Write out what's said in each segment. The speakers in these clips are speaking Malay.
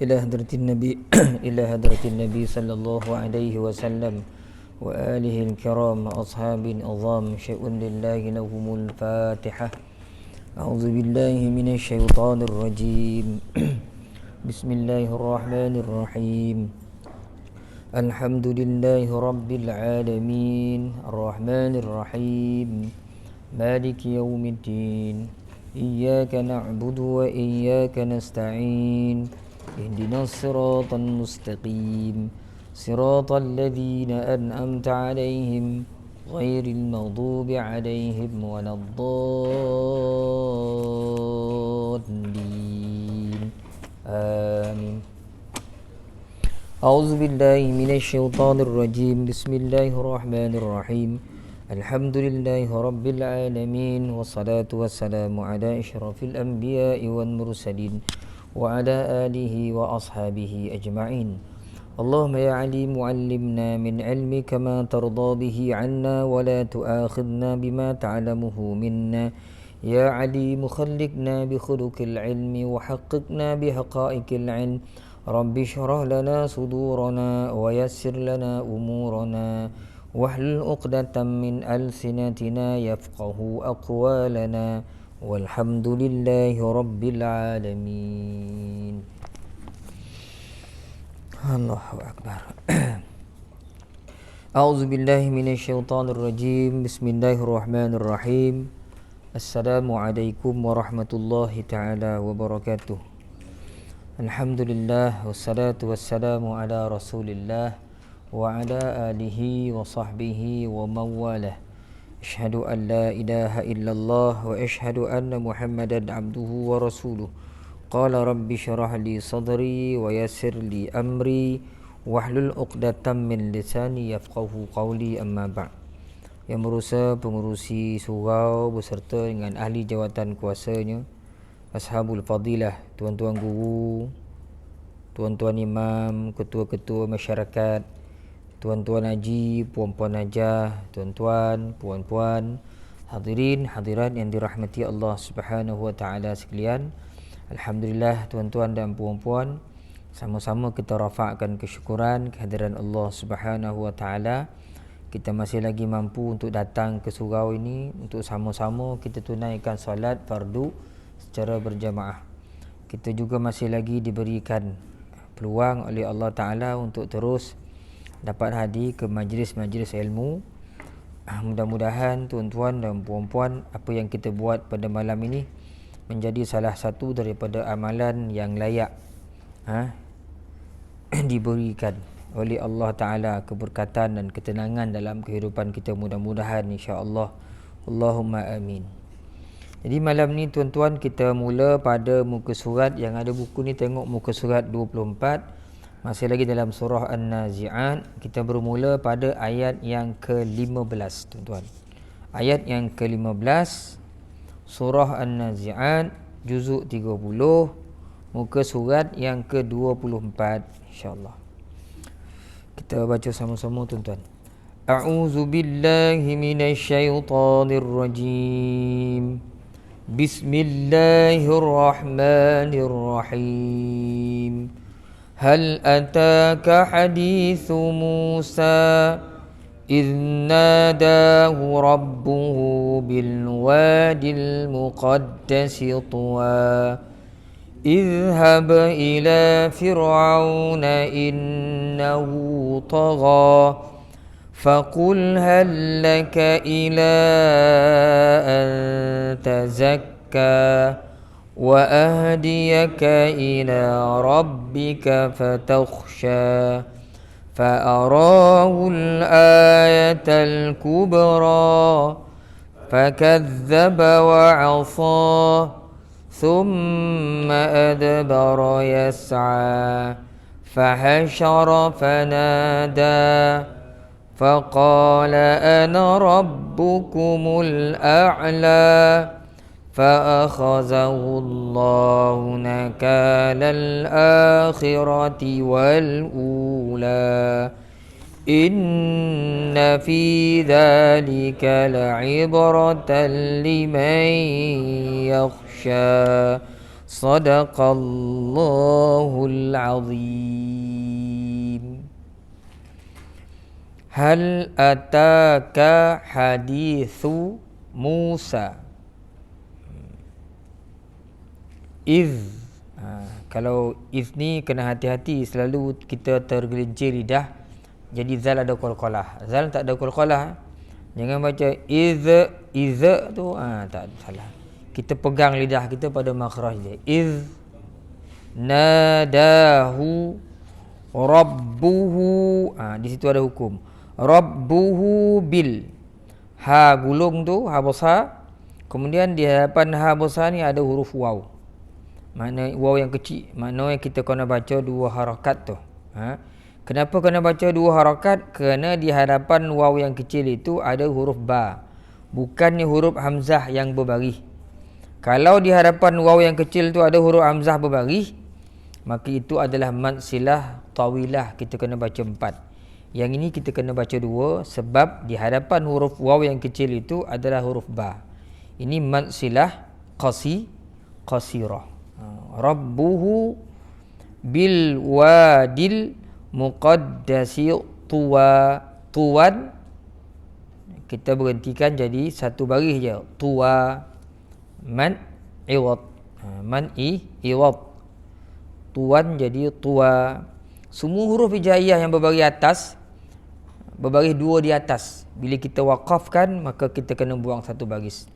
إلى حضرة النبي إلى حضرة النبي صلى الله عليه وسلم وآله الكرام أصحاب العظام شيء لله لهم الفاتحة. أعوذ بالله من الشيطان الرجيم بسم الله الرحمن الرحيم. الحمد لله رب العالمين الرحمن الرحيم مالك يوم الدين إياك نعبد وإياك نستعين اهدنا الصراط المستقيم صراط الذين أنعمت عليهم غير المغضوب عليهم ولا الضالين آمين. أعوذ بالله من الشيطان الرجيم بسم الله الرحمن الرحيم الحمد لله رب العالمين والصلاة والسلام على أشرف الأنبياء والمرسلين وعلى آله وأصحابه أجمعين. اللهم يا عليم علمنا من علمك ما ترضى به عنا ولا تؤاخذنا بما تعلمه منا. يا عليم خلقنا بخلق العلم وحققنا بحقائق العلم. رب اشرح لنا صدورنا ويسر لنا أمورنا واحلل عقدة من ألسنتنا يفقه أقوالنا والحمد لله رب العالمين. الله أكبر. أعوذ بالله من الشيطان الرجيم بسم الله الرحمن الرحيم. السلام عليكم ورحمة الله تعالى وبركاته. الحمد لله والصلاة والسلام على رسول الله وعلى آله وصحبه ومن والاه. أشهد أن لا إله إلا الله وأشهد أن محمدا عبده ورسوله. قال رب اشرح لي صدري ويسر لي أمري واحلل عقدة من لساني يفقهوا قولي أما بعد. Yang berusaha pengurusi surau beserta dengan ahli jawatan kuasanya, ashabul fadilah, tuan-tuan guru, tuan-tuan imam, ketua-ketua masyarakat, tuan-tuan haji, puan-puan hajah, tuan-tuan, puan-puan, hadirin hadirat yang dirahmati Allah Subhanahu wa taala sekalian. Alhamdulillah tuan-tuan dan puan-puan, sama-sama kita rafa'kan kesyukuran kehadiran Allah Subhanahu wa taala. Kita masih lagi mampu untuk datang ke surau ini untuk sama-sama kita tunaikan solat fardu secara berjamaah. Kita juga masih lagi diberikan peluang oleh Allah Ta'ala untuk terus dapat hadir ke majlis-majlis ilmu. Mudah-mudahan tuan-tuan dan puan-puan, apa yang kita buat pada malam ini menjadi salah satu daripada amalan yang layak diberikan oleh Allah Ta'ala keberkatan dan ketenangan dalam kehidupan kita, mudah-mudahan insya-Allah. Allahumma amin. Jadi malam ni tuan-tuan, kita mula pada muka surat yang ada buku ni, tengok muka surat 24. Masih lagi dalam surah An-Nazi'at. Kita bermula pada ayat yang ke-15 tuan-tuan. Ayat yang ke-15 surah An-Nazi'at juzuk 30, muka surat yang ke-24 insya-Allah. Kita baca sama-sama tuan-tuan. A'udzu billahi minasyaitonir rajim. Bismillahirrahmanirrahim. Hal ataka hadithu Musa إذ ناداه ربه بالوادي المقدس طوى اذهب إلى فرعون إنه طغى فقل هل لك إلى أن تزكى وأهديك إلى ربك فتخشى فأراه الآية الكبرى فكذب وعصى ثم أدبر يسعى فحشر فنادى فقال أنا ربكم الأعلى فأخذه الله نكال الآخرة والأولى إن في ذلك لعبرة لمن يخشى Sadaqallahul azim. Hal ataka hadithu Musa. Kalau iz ni kena hati-hati, selalu kita tergelincir lidah. Jadi zal ada qalqalah. Zal tak ada qalqalah. Jangan baca iz tu tak salah. Kita pegang lidah kita pada makhraj dia. Iz nadahu rabbuhu. Di situ ada hukum. Rabbuhu bil. Ha gulung tu, ha besar. Kemudian di hadapan ha besar ni ada huruf waw. Makna waw yang kecil. Maknanya kita kena baca dua harakat tu. Kenapa kena baca dua harakat? Kerana di hadapan waw yang kecil itu ada huruf ba. Bukannya huruf hamzah yang berbaris. Kalau di hadapan waw yang kecil tu ada huruf hamzah berbaris, maka itu adalah mad silah tawilah. Kita kena baca 4. Yang ini kita kena baca 2 sebab di hadapan huruf waw yang kecil itu adalah huruf ba. Ini mad silah qasirah. Rabbuhu bil wadil muqaddasi tuwan. Kita berhentikan jadi satu baris je. Tuwa man iwad. Iwad. Tuwan jadi tuwa. Semua huruf hijaiyah yang berbaris atas, berbaris 2 di atas, bila kita waqafkan maka kita kena buang satu baris.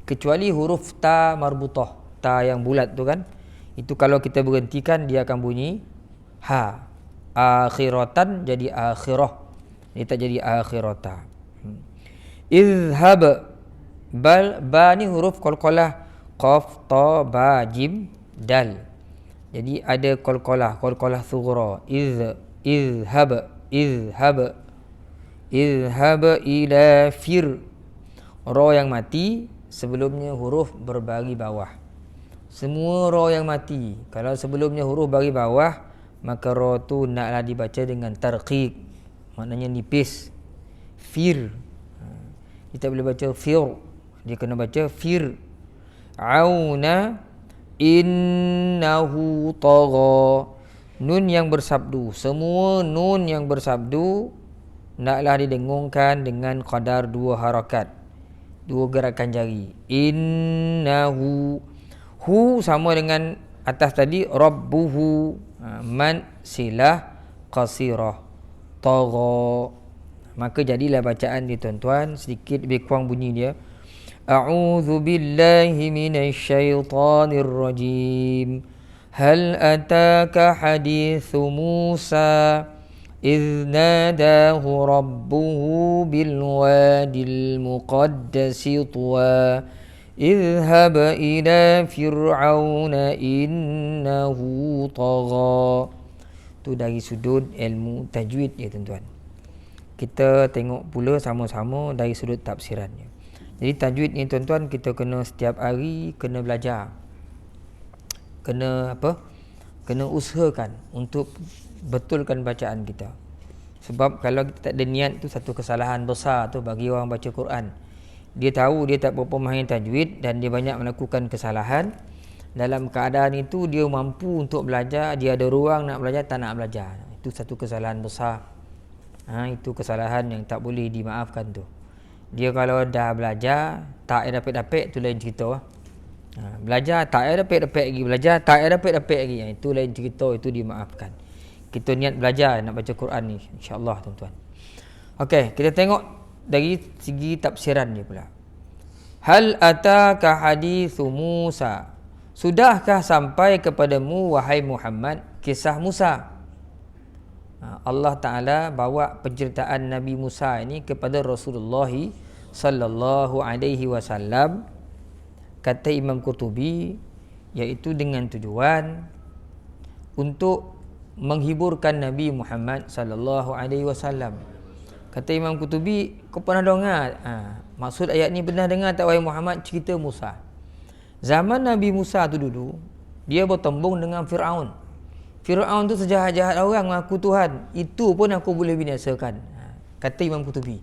Kecuali huruf ta marbutah, ta yang bulat tu kan, itu kalau kita berhentikan dia akan bunyi ha. Akhiratan jadi akhirah, dia tak jadi akhirata. Izhab bal, ba ni huruf qalqalah, qaf ta ba jim dal. Jadi ada qalqalah sughra. Izhab ila fir. Ra yang mati sebelumnya huruf berbaris bawah. Semua ra yang mati, kalau sebelumnya huruf baris bawah, maka ra tu naklah dibaca dengan tarqiq, maknanya nipis. Fir, kita boleh baca fir, dia kena baca fir. Auna innahu tagha. Nun yang bersabdu, semua nun yang bersabdu naklah didengungkan dengan qadar 2 harakat, 2 gerakan jari. Innahu, hu sama dengan atas tadi, rabbuhu, man silah qasirah, tagha. Maka jadilah bacaan dia tuan-tuan, sedikit lebih kurang bunyi dia. A'udzu billahi minasyaitonir rajim. Hal ataka hadithu Musa إذ ناداه ربه بالوادي المقدس طوى اذهب إلى فرعون إنه طغى. Itu dari sudut ilmu tajwid ya tuan-tuan. Kita tengok pula sama-sama dari sudut tafsirannya. Jadi tajwid ni tuan-tuan, kita kena setiap hari kena belajar. Kena usahakan untuk betulkan bacaan kita. Sebab kalau kita tak ada niat, tu satu kesalahan besar tu bagi orang baca Quran. Dia tahu dia tak berapa mahir tajwid dan dia banyak melakukan kesalahan. Dalam keadaan itu dia mampu untuk belajar, dia ada ruang nak belajar, tak nak belajar. Itu satu kesalahan besar. Itu kesalahan yang tak boleh dimaafkan tu. Dia kalau dah belajar tak dapat-dapat, tu lain cerita. Belajar tak dapat-dapat lagi, belajar tak dapat-dapat lagi, itu lain cerita, itu dimaafkan. Kita niat belajar nak baca Quran ni, insya-Allah tuan-tuan. Okey, kita tengok dari segi tafsiran dia pula. Hal ataka hadithu Musa. Sudahkah sampai kepadamu wahai Muhammad kisah Musa? Allah Taala bawa penceritaan Nabi Musa ini kepada Rasulullah sallallahu alaihi wasallam, kata Imam Qurtubi, iaitu dengan tujuan untuk menghiburkan Nabi Muhammad sallallahu alaihi wasallam. Kata Imam Qurtubi, kau pernah dengar maksud ayat ni, pernah dengar tak wahai Muhammad cerita Musa? Zaman Nabi Musa tu dulu, dia bertembung dengan Firaun. Firaun tu sejahat-jahat orang mengaku Tuhan, itu pun aku boleh binasakan. Kata Imam Qurtubi.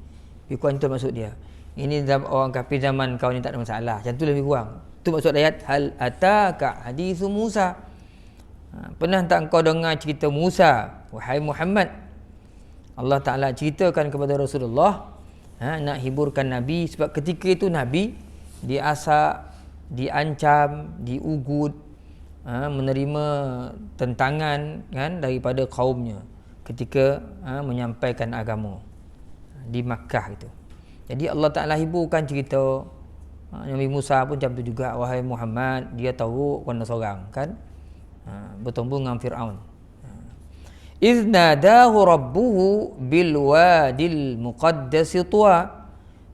Lebih kurang itu maksud dia. Ini orang kafir zaman kau ni tak ada masalah. Macam tu lebih kurang. Itu maksud ayat hal ataka hadithu Musa. Pernah tak engkau dengar cerita Musa, wahai Muhammad? Allah Ta'ala ceritakan kepada Rasulullah, nak hiburkan Nabi, sebab ketika itu Nabi diasak, diancam, diugut, menerima tentangan kan daripada kaumnya ketika menyampaikan agama di Makkah itu. Jadi Allah Ta'ala hiburkan cerita Nabi Musa pun macam tu juga, wahai Muhammad, dia tahu kena seorang kan, bertemu dengan Fir'aun. إِذْ نَادَاهُ رَبُّهُ بِالْوَادِي الْمُقَدَّسِ طُوَى.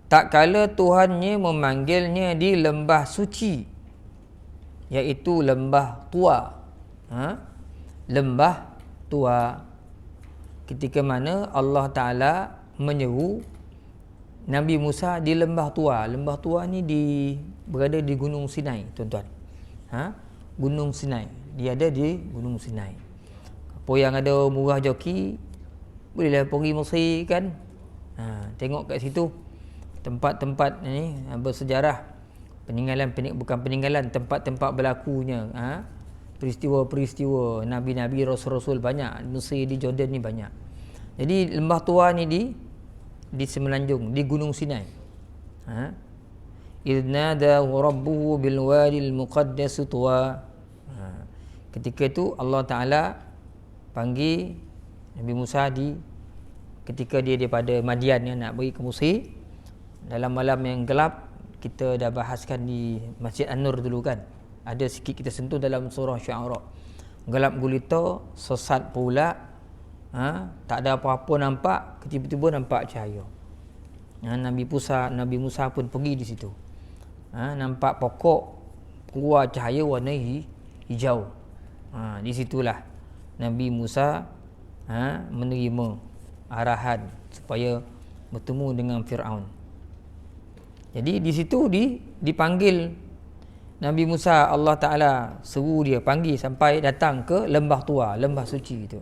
Tak kala Tuhannya memanggilnya di lembah suci, iaitu lembah Tua. Lembah Tua. Ketika mana Allah Ta'ala menyeru Nabi Musa di lembah Tua. Lembah Tua ni berada di Gunung Sinai, tuan-tuan. Gunung Sinai. Dia ada di Gunung Sinai. Apa yang ada murah joki, bolehlah pergi Mesir kan. Tengok kat situ tempat-tempat ni bersejarah, bukan peninggalan, tempat-tempat berlakunya peristiwa-peristiwa nabi-nabi, rasul-rasul banyak. Mesir, di Jordan ni banyak. Jadi lembah Tua ni di semenanjung, di Gunung Sinai. إِذْ نَادَاهُ رَبُّهُ بِالْوَادِي الْمُقَدَّسِ طُوَى. Ketika itu Allah Ta'ala panggil Nabi Musa ketika dia daripada Madian nak pergi ke Mesir. Dalam malam yang gelap, kita dah bahaskan di Masjid An-Nur dulu kan. Ada sikit kita sentuh dalam surah Syu'ara. Gelap gulita, sesat pula, tak ada apa-apa nampak, tiba-tiba nampak cahaya. Nabi Musa pun pergi di situ. Nampak pokok keluar cahaya warna hijau. Di situlah Nabi Musa menerima arahan supaya bertemu dengan Fir'aun. Jadi di situ dipanggil Nabi Musa, Allah Ta'ala seru dia, panggil sampai datang ke lembah Tua, lembah suci itu.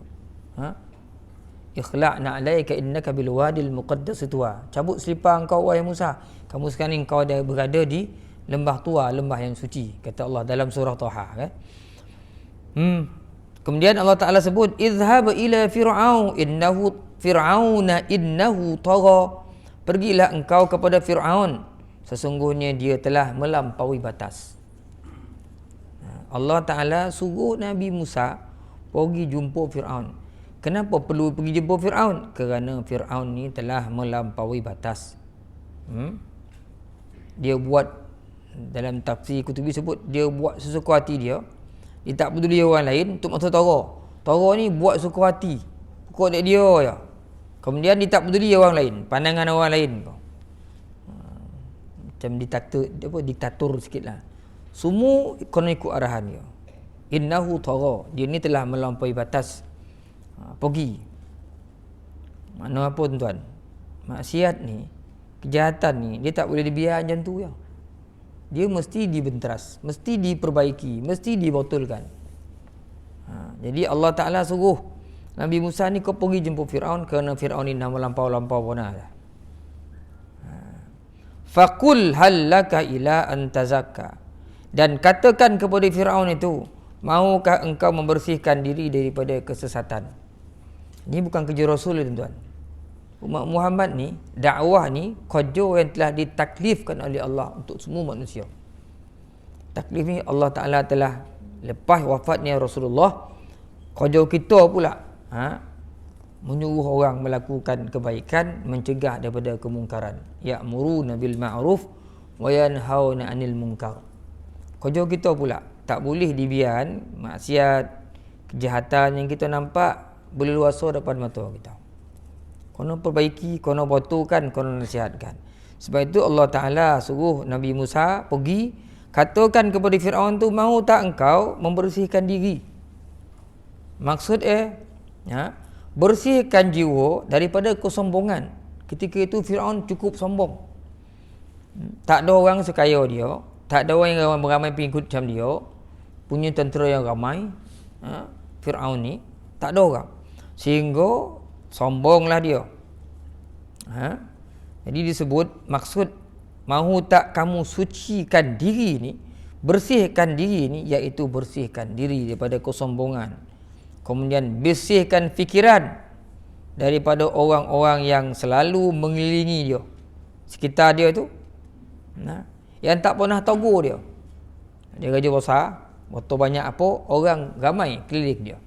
Ikhla'na alaika innaka bil wadil muqaddas Tua. Cabut selipar engkau wahai Musa. Kamu sekarang ni kau dah berada di lembah Tua, lembah yang suci, kata Allah dalam surah Taha kan. Kemudian Allah Ta'ala sebut idhhab ila fir'aun fir'auna innahu tagha. Pergilah engkau kepada Fir'aun, sesungguhnya dia telah melampaui batas. Allah Ta'ala suruh Nabi Musa pergi jumpa Fir'aun. Kenapa perlu pergi jumpa Fir'aun? Kerana Fir'aun ni telah melampaui batas. Dia buat, dalam tafsir Qutubi sebut, dia buat sesuka hati dia. Dia tak peduli orang lain untuk masa Tara. Tara ni buat suka hati, pokok dia je. Kemudian dia tak peduli orang lain, pandangan orang lain. Macam diktator sikit lah. Semua kena ikut arahan dia. Innahu Tara, dia ni telah melampaui batas. Pergi. Makna apa tuan-tuan? Maksiat ni, kejahatan ni, dia tak boleh dibiarkan macam tu ya. Dia mesti dibenteras, mesti diperbaiki, mesti dibotolkan. Jadi Allah Ta'ala suruh Nabi Musa ni kau pergi jumpa Fir'aun, kerana Fir'aun ni dah melampau-lampau pernah dah. Faqul hal laka ila an tazakka. Dan katakan kepada Fir'aun itu, maukah engkau membersihkan diri daripada kesesatan? Ini bukan kerja Rasul tuan-tuan. Umat Muhammad ni, dakwah ni kerja yang telah ditaklifkan oleh Allah untuk semua manusia. Taklif ni Allah Ta'ala telah, lepas wafatnya Rasulullah, kerja kita pula menyuruh orang melakukan kebaikan, mencegah daripada kemungkaran. Ya'muruna bil ma'ruf wa yanhauna 'anil munkar. Kerja kita pula, tak boleh dibiarkan maksiat, kejahatan yang kita nampak berleluasa depan mata kita. Kena perbaiki, kena botolkan, kena nasihatkan. Sebab itu Allah Ta'ala suruh Nabi Musa pergi, katakan kepada Fir'aun tu, mahu tak engkau membersihkan diri? Maksud bersihkan jiwa daripada kesombongan. Ketika itu Fir'aun cukup sombong. Tak ada orang sekaya dia, tak ada orang yang beramai pengikut macam dia, punya tentera yang ramai. Fir'aun ni tak ada orang, sehingga sombonglah dia. Jadi disebut, maksud mahu tak kamu sucikan diri ni, Bersihkan diri ni iaitu bersihkan diri daripada kesombongan. Kemudian bersihkan fikiran daripada orang-orang yang selalu mengelilingi dia, sekitar dia tu, yang tak pernah tegur dia. Dia kerja besar, betul banyak apa, orang ramai keliling dia.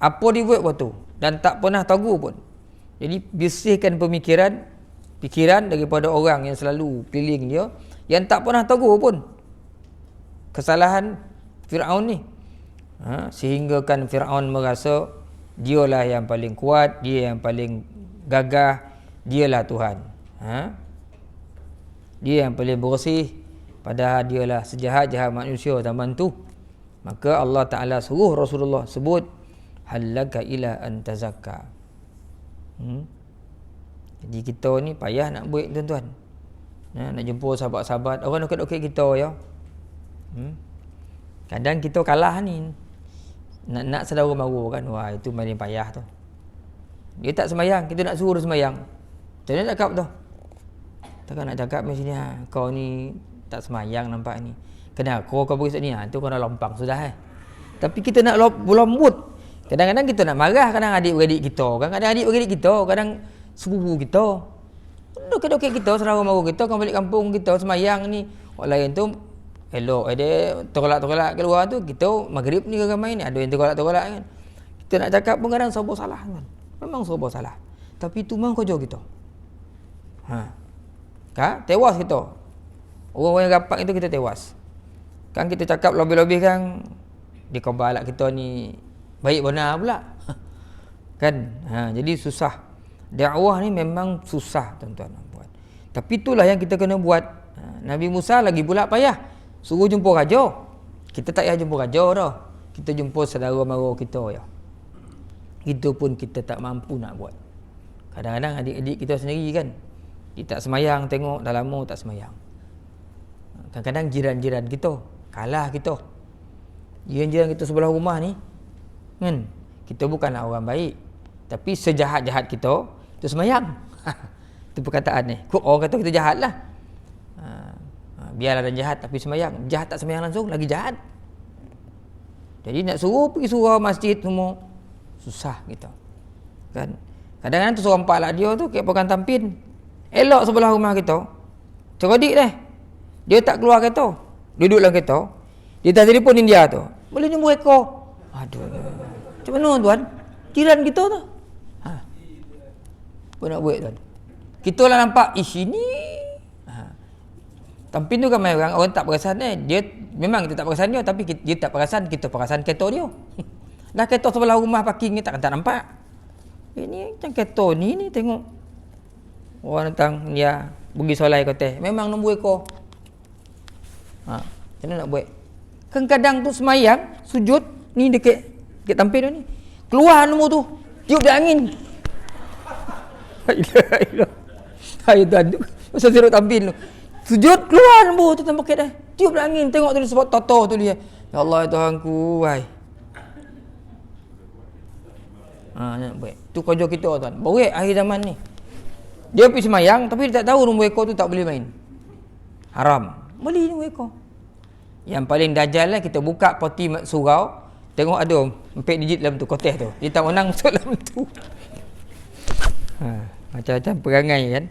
Apa dia buat betul dan tak pernah tegur pun. Jadi bersihkan fikiran daripada orang yang selalu keliling dia, yang tak pernah tegur pun kesalahan Fir'aun ni. Sehingga kan Fir'aun merasa dialah yang paling kuat, dia yang paling gagah, dialah Tuhan. Dia yang paling bersih, padahal dialah sejahat-jahat manusia zaman tu. Maka Allah Ta'ala suruh Rasulullah sebut halaka ila an tazakka. Jadi kita ni payah nak buat, tuan-tuan. Nak jumpa sahabat-sahabat, orang dekat-dekat kita ya. Kadang kita kalah ni. Nak saudara maru kan, wah itu paling payah tu. Dia tak semayang, kita nak suruh semayang. Macam mana nak cakap tu? Takkan nak cakap macam ni, kau ni tak semayang nampak ni. Kenapa kau berisik ni? Tu kau dah lompang sudah. Tapi kita nak lembut. Kadang-kadang kita nak marah, kadang adik-beradik kita, kadang adik-beradik kita, kadang sepupu kita. Dekat-dekat kita, saudara maru kita, kau balik kampung kita semayang ni. Orang lain tu elok dia tergolak-tergolak keluar tu, kita maghrib ni ramai ni ada yang tergolak-tergolak kan. Kita nak cakap pun kadang serba salah kan. Memang serba salah. Tapi itu memang kerja kita. Tewas kita. Orang-orang yang rapat itu kita tewas. Kan kita cakap lebih-lebih kan di kabar kita ni baik benar pula. Kan? Jadi susah. Dakwah ni memang susah, tuan-tuan dan puan. Tapi itulah yang kita kena buat. Nabi Musa lagi pula payah. Suruh jumpa raja. Kita tak payah jumpa raja dah. Kita jumpa saudara mara kita ya. Itu pun kita tak mampu nak buat. Kadang-kadang adik-adik kita sendiri kan, dia tak semayang, tengok dah lama tak semayang. Kadang-kadang jiran-jiran kita kalah kita. Jiran-jiran kita sebelah rumah ni kan, kita bukanlah orang baik, tapi sejahat-jahat kita tu semayang. Itu perkataan ni. Orang kata kita jahat lah. Biarlah dan jahat tapi semayang. Jahat tak semayang langsung lagi jahat. Jadi nak suruh pergi surau masjid semua susah kita. Kan? Kadang-kadang tu seorang empat lah dia tu kayak pegang tampin. Elok sebelah rumah kita. Cerodik dah. Dia tak keluar kereta. Duduk dalam kereta. Dia tak telefon India tu. Boleh jumpa ekor. Aduh. Macam mana tuan? Jiran kita tu. Apa nak buat tuan? Kita lah nampak ini. Tampin tu kan orang tak perasan dia memang kita tak perasan dia, tapi dia tak perasan, kita perasan kereta dia. Dah kereta sebelah rumah parking ni tak nampak. Ini macam kereta ni tengok. Orang datang dia pergi solai kota. Memang nombor ekor. Macam mana nak buat? Kadang tu semayang, sujud ni dekat tampin tu ni. Keluar nombor tu. Tiup dia angin. Hai tuan tu. Masa sirut tampin tu. Sujud keluar nombor tu tempat dah. Tiup dah angin, tengok tu sebab toto tu dia. Ya Allah Tuhanku, wahai. Nak buat. Tu kerja kita tuan. Baik akhir zaman ni. Dia pergi semayang tapi dia tak tahu nombor ekor tu tak boleh main. Haram. Beli nombor ekor. Yang paling dajal lah kita buka poti surau, tengok ada 4 digit dalam tu kotak tu. Dia tak menang masuk dalam tu. Macam-macam perangai kan.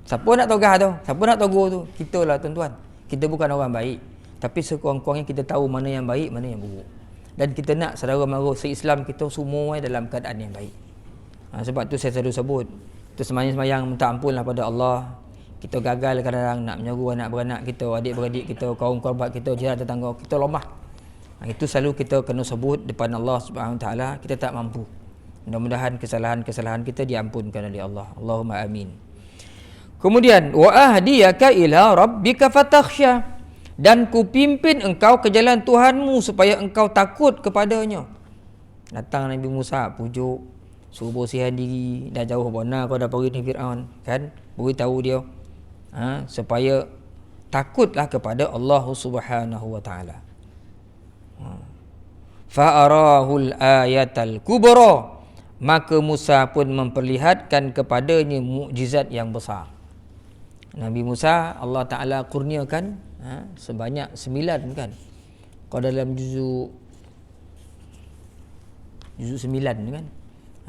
Siapa nak togah tu? Siapa nak tegur tu? Kita lah tuan-tuan. Kita bukan orang baik. Tapi sekurang-kurangnya kita tahu mana yang baik, mana yang buruk. Dan kita nak saudara mara se-Islam kita semua dalam keadaan yang baik. Sebab tu saya selalu sebut. Kita semayang minta ampun lah pada Allah. Kita gagal kadang-kadang nak menyeru anak beranak kita, adik-beradik kita, kaum kerabat kita, jiran tetangga. Kita lemah. Itu selalu kita kena sebut depan Allah Subhanahu Wa Taala. Kita tak mampu. Mudah-mudahan kesalahan-kesalahan kita diampunkan oleh Allah. Allahumma amin. Kemudian wa ahdiyaka ila rabbika fatakhsha, dan ku pimpin engkau ke jalan Tuhanmu supaya engkau takut kepadanya. Datang Nabi Musa pujuk, suruh bersihkan diri, dah jauh benar kau dah pergi ni Fir'aun kan, beritahu dia supaya takutlah kepada Allah Subhanahu wa taala. Fa arahul ayatal kubra, maka Musa pun memperlihatkan kepadanya mukjizat yang besar. Nabi Musa Allah Ta'ala kurniakan Sebanyak 9 kan. Kalau dalam juzuk 9 kan.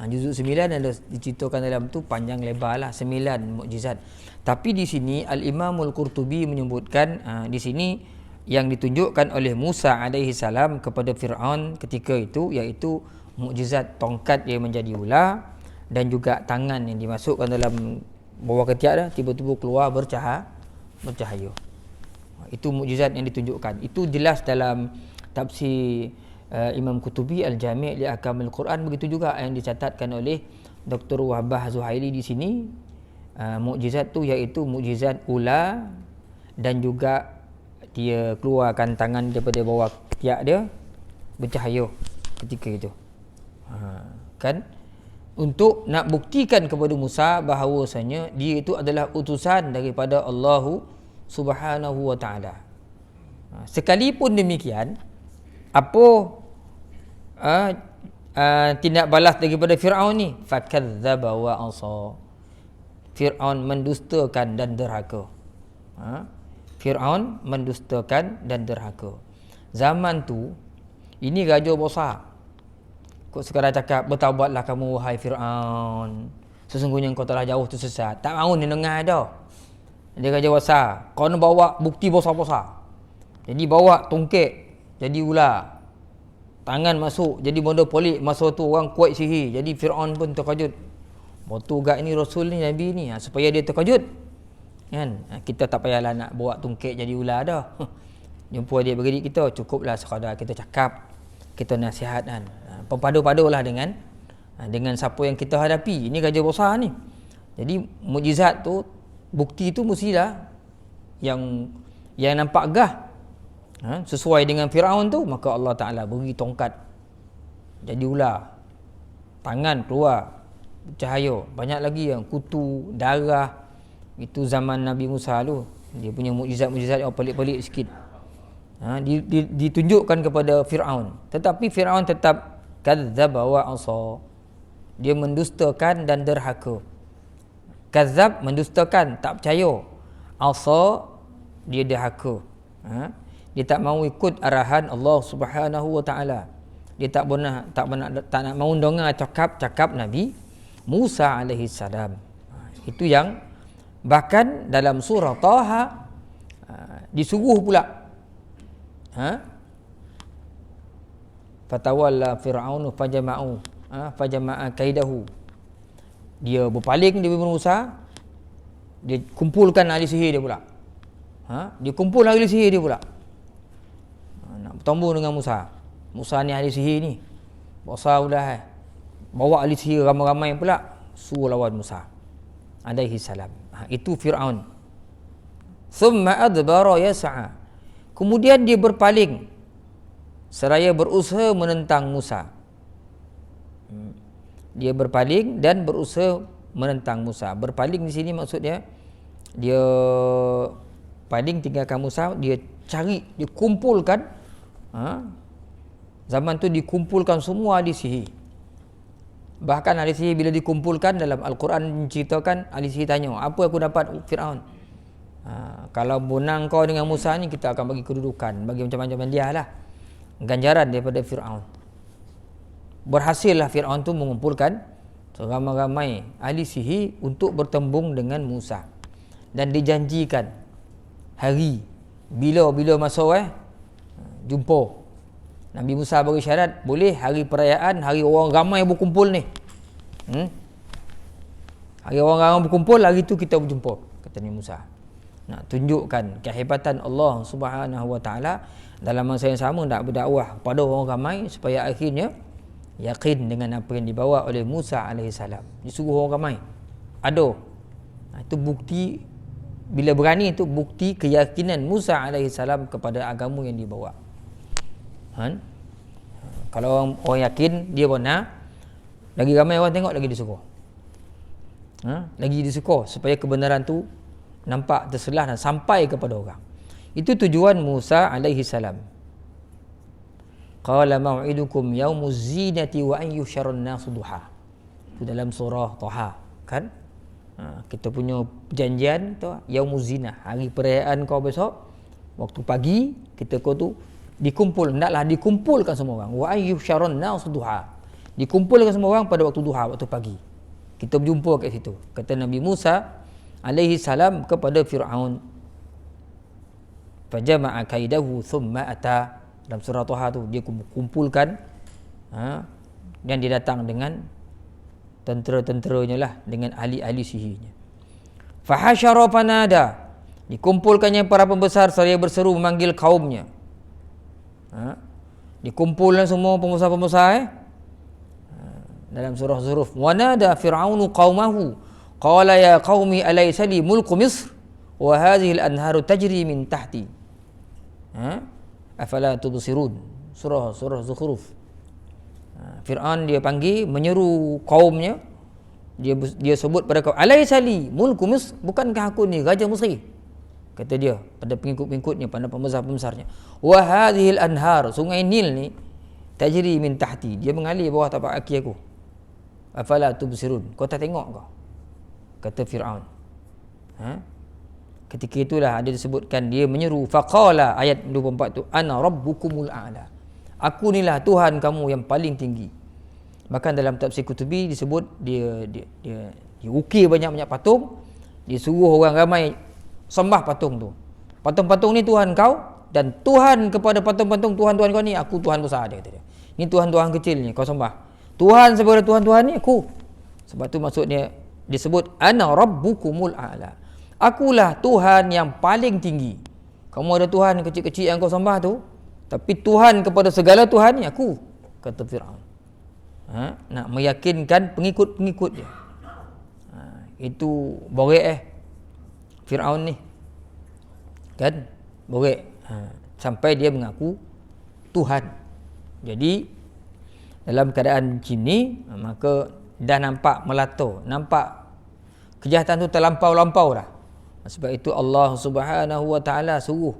Juzuk 9 ada diceritakan dalam tu panjang lebar lah 9 mukjizat. Tapi di sini Al-Imamul Qurtubi menyebutkan di sini yang ditunjukkan oleh Musa alaihi salam kepada Fir'aun ketika itu iaitu mukjizat tongkat yang menjadi ular dan juga tangan yang dimasukkan dalam bawah ketiak dah tiba-tiba keluar bercahaya. Itu mukjizat yang ditunjukkan. Itu jelas dalam tafsir Imam Qurtubi Al-Jami' li Ahkamil Quran, begitu juga yang dicatatkan oleh Dr. Wahbah Zuhaili di sini. Mukjizat tu iaitu mukjizat ular dan juga dia keluarkan tangan daripada bawah ketiak dia bercahaya ketika itu. Kan untuk nak buktikan kepada Musa bahawasanya dia itu adalah utusan daripada Allah Subhanahu wa taala. Sekalipun demikian, apa tindak balas daripada Fir'aun ni? Fakadzdzaba wa asa. Fir'aun mendustakan dan derhaka. Fir'aun mendustakan dan derhaka. Zaman tu ini raja besar. Kok sekadar cakap bertaubatlah kamu wahai Fir'aun. Sesungguhnya kau telah jauh tersesat. Tak mahu ni dengar dah. Dia raja besar. Kau nak bawa bukti besar-besar. Jadi bawa tongkat jadi ular. Tangan masuk jadi benda pelik. Masa tu orang kuat sihir. Jadi Fir'aun pun terkejut. Betul gak ini Rasul ni, Nabi ni. Supaya dia terkejut. Kan? Kita tak payahlah nak bawa tongkat jadi ular dah. Jumpa dia beradik kita, cukuplah sekadar kita cakap. Kita nasihat kan. Perpadu-padulah dengan siapa yang kita hadapi. Ini raja besar ni. Jadi mukjizat tu, bukti tu mestilah yang nampak gah. Sesuai dengan Fir'aun tu, maka Allah Ta'ala beri tongkat jadi ular, tangan keluar cahaya. Banyak lagi yang kutu, darah. Itu zaman Nabi Musa tu. Dia punya mukjizat-mukjizat yang pelik-pelik sikit. Ditunjukkan kepada Fir'aun. Tetapi Fir'aun tetap kadzdzaba wa asa. Dia mendustakan dan derhaka. Kadzdzab mendustakan, tak percaya. Asa, dia derhaka. Dia tak mahu ikut arahan Allah Subhanahu wa taala. Dia tak nak mahu dengar cakap Nabi Musa alaihi salam. Itu yang bahkan dalam surah Taha disuruh pula. Fatawalla fir'aunu fajama'a kaidahu. Dia berpaling dari Musa, dia kumpulkan ahli sihir dia pula. Dia kumpul ahli sihir dia pula. Nak bertemu dengan Musa. Musa ni ahli sihir ni. Besar sudah. Bawa ahli sihir ramai-ramai pula suruh lawan Musa alaihi salam. Itu Fir'aun. Thumma adbara yas'a. Kemudian dia berpaling seraya berusaha menentang Musa. Dia berpaling dan berusaha menentang Musa. Berpaling di sini maksudnya dia paling tinggalkan Musa, dia cari, dia kumpulkan. Zaman tu dikumpulkan semua ahli sihir. Bahkan ahli sihir bila dikumpulkan dalam Al-Quran menceritakan, ahli sihir tanya, apa aku dapat Fir'aun? Kalau menang kau dengan Musa ni, kita akan bagi kedudukan, bagi macam-macam dia lah, ganjaran daripada Fir'aun. Berhasillah Fir'aun tu mengumpulkan ramai-ramai ahli sihir untuk bertembung dengan Musa. Dan dijanjikan hari bila masa jumpa. Nabi Musa bagi syarat, boleh hari perayaan, hari orang ramai berkumpul ni. Hari orang ramai berkumpul, hari tu kita berjumpa, kata Nabi Musa. Nak tunjukkan kehebatan Allah Subhanahu wa taala dalam masa yang sama nak berdakwah pada orang ramai supaya akhirnya yakin dengan apa yang dibawa oleh Musa alaihi salam. Disuruh orang ramai. Ada. Itu bukti, bila berani itu bukti keyakinan Musa alaihi salam kepada agama yang dibawa. Kalau orang yakin, dia benar, lagi ramai orang tengok, lagi disuruh. Lagi disuruh supaya kebenaran tu nampak terselah dan sampai kepada orang. Itu tujuan Musa alaihi salam. Qala mau'idukum yaumuz zinati wa an yusyarun nasu duha. Itu dalam surah Taha, kan? Kita punya perjanjian tu yaumuz zinah, hari perayaan kau besok, Waktu pagi ketika tu hendaklah dikumpulkan semua orang. Wa ayyuhsyarun nas duha. Dikumpulkan semua orang pada waktu duha, waktu pagi. Kita berjumpa kat situ. Kata Nabi Musa alaihi salam kepada Firaun, fajama'a kaidahu thumma ata. Dalam surah Taha tu dia kumpulkan dan dia datang dengan tentera-tenteranya lah, dengan ahli-ahli sihirnya. Fahasyara fanada. Dikumpulkannya para pembesar seraya berseru memanggil kaumnya. Dikumpulkan semua pembesar-pembesar dalam surah Zuruf. Wa nada fir'aunu qaumahu qala ya qaumi alaysa li mulku misr wa hadhihi al-anharu tajri min tahti. Afala tubsirun. Surah Zukhruf. Fir'aun dia panggil, menyeru kaumnya. Dia sebut pada kaum, alaysa li mulku misr, bukankah aku ni raja Mesir? Kata dia pada pengikut-pengikutnya, pada pembesar-pembesarnya. Wa hadhil anhar, sungai Nil ni tajri min tahti, dia mengalir bawah tapak kaki aku. Afala tubsirun, kau tak tengok kau? Kata Firaun. Ketika itulah ada disebutkan dia menyeru, faqala, ayat 24 tu, ana rabbukumul a'la, aku nilah Tuhan kamu yang paling tinggi. Bahkan dalam tafsir Qutubi disebut dia ukir banyak-banyak patung, dia suruh orang ramai sembah patung tu. Patung-patung ni Tuhan kau, dan Tuhan kepada patung-patung Tuhan-Tuhan kau ni, aku Tuhan besar, dia kata dia. Ni Tuhan-Tuhan kecil ni kau sembah. Tuhan sebagai Tuhan-Tuhan ni aku. Sebab tu maksudnya disebut ana rabbukumul a'la. Akulah Tuhan yang paling tinggi. Kamu ada Tuhan kecil-kecil yang kau sembah tu, tapi Tuhan kepada segala Tuhan ni aku, kata Firaun. Nak meyakinkan pengikut-pengikut dia. Itu borek Firaun ni. Kan? Borek. Sampai dia mengaku Tuhan. Jadi dalam keadaan macam ni, maka dah nampak melata, nampak kejahatan tu terlampau-lampau dah. Sebab itu Allah Subhanahu Wa Taala suruh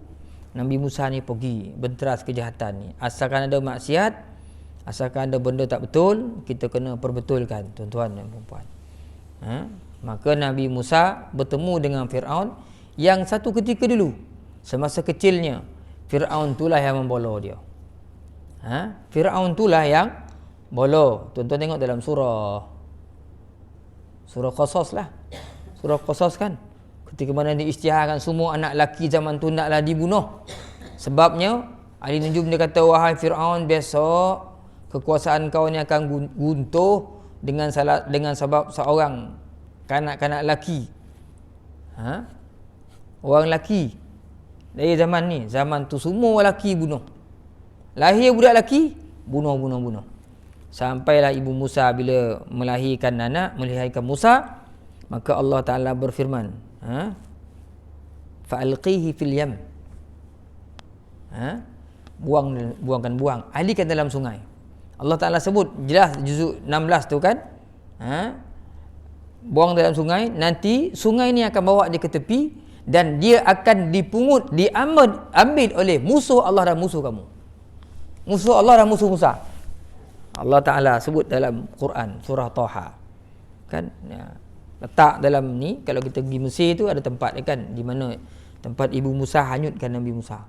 Nabi Musa ni pergi benteras kejahatan ni. Asalkan ada maksiat, asalkan ada benda tak betul, kita kena perbetulkan, tuan-tuan dan puan-puan. Maka Nabi Musa bertemu dengan Firaun yang satu ketika dulu, semasa kecilnya, Firaun itulah yang membolo dia. Firaun itulah yang bolo. Tuan-tuan tengok dalam surah Qasas lah. Surah Qasas kan, ketika mana diisytiharkan semua anak lelaki zaman tu naklah dibunuh. Sebabnya ahli nujum dia kata, wahai Firaun, besok kekuasaan kau ni akan guntuh dengan sebab seorang kanak-kanak lelaki. Orang lelaki dari zaman ni, zaman tu semua lelaki bunuh. Lahir budak lelaki, bunuh. Sampailah ibu Musa bila melahirkan Musa, maka Allah Ta'ala berfirman, fa'alqihi fil yam, buang, alihkan dalam sungai. Allah Ta'ala sebut jelas juzuk 16 tu kan, buang dalam sungai, nanti sungai ni akan bawa dia ke tepi dan dia akan diambil oleh musuh Allah dan musuh kamu. Musuh Allah dan musuh Musa. Allah Ta'ala sebut dalam Quran surah Taha kan, letak dalam ni. Kalau kita pergi Mesir tu ada tempat kan, di mana tempat ibu Musa hanyutkan Nabi Musa.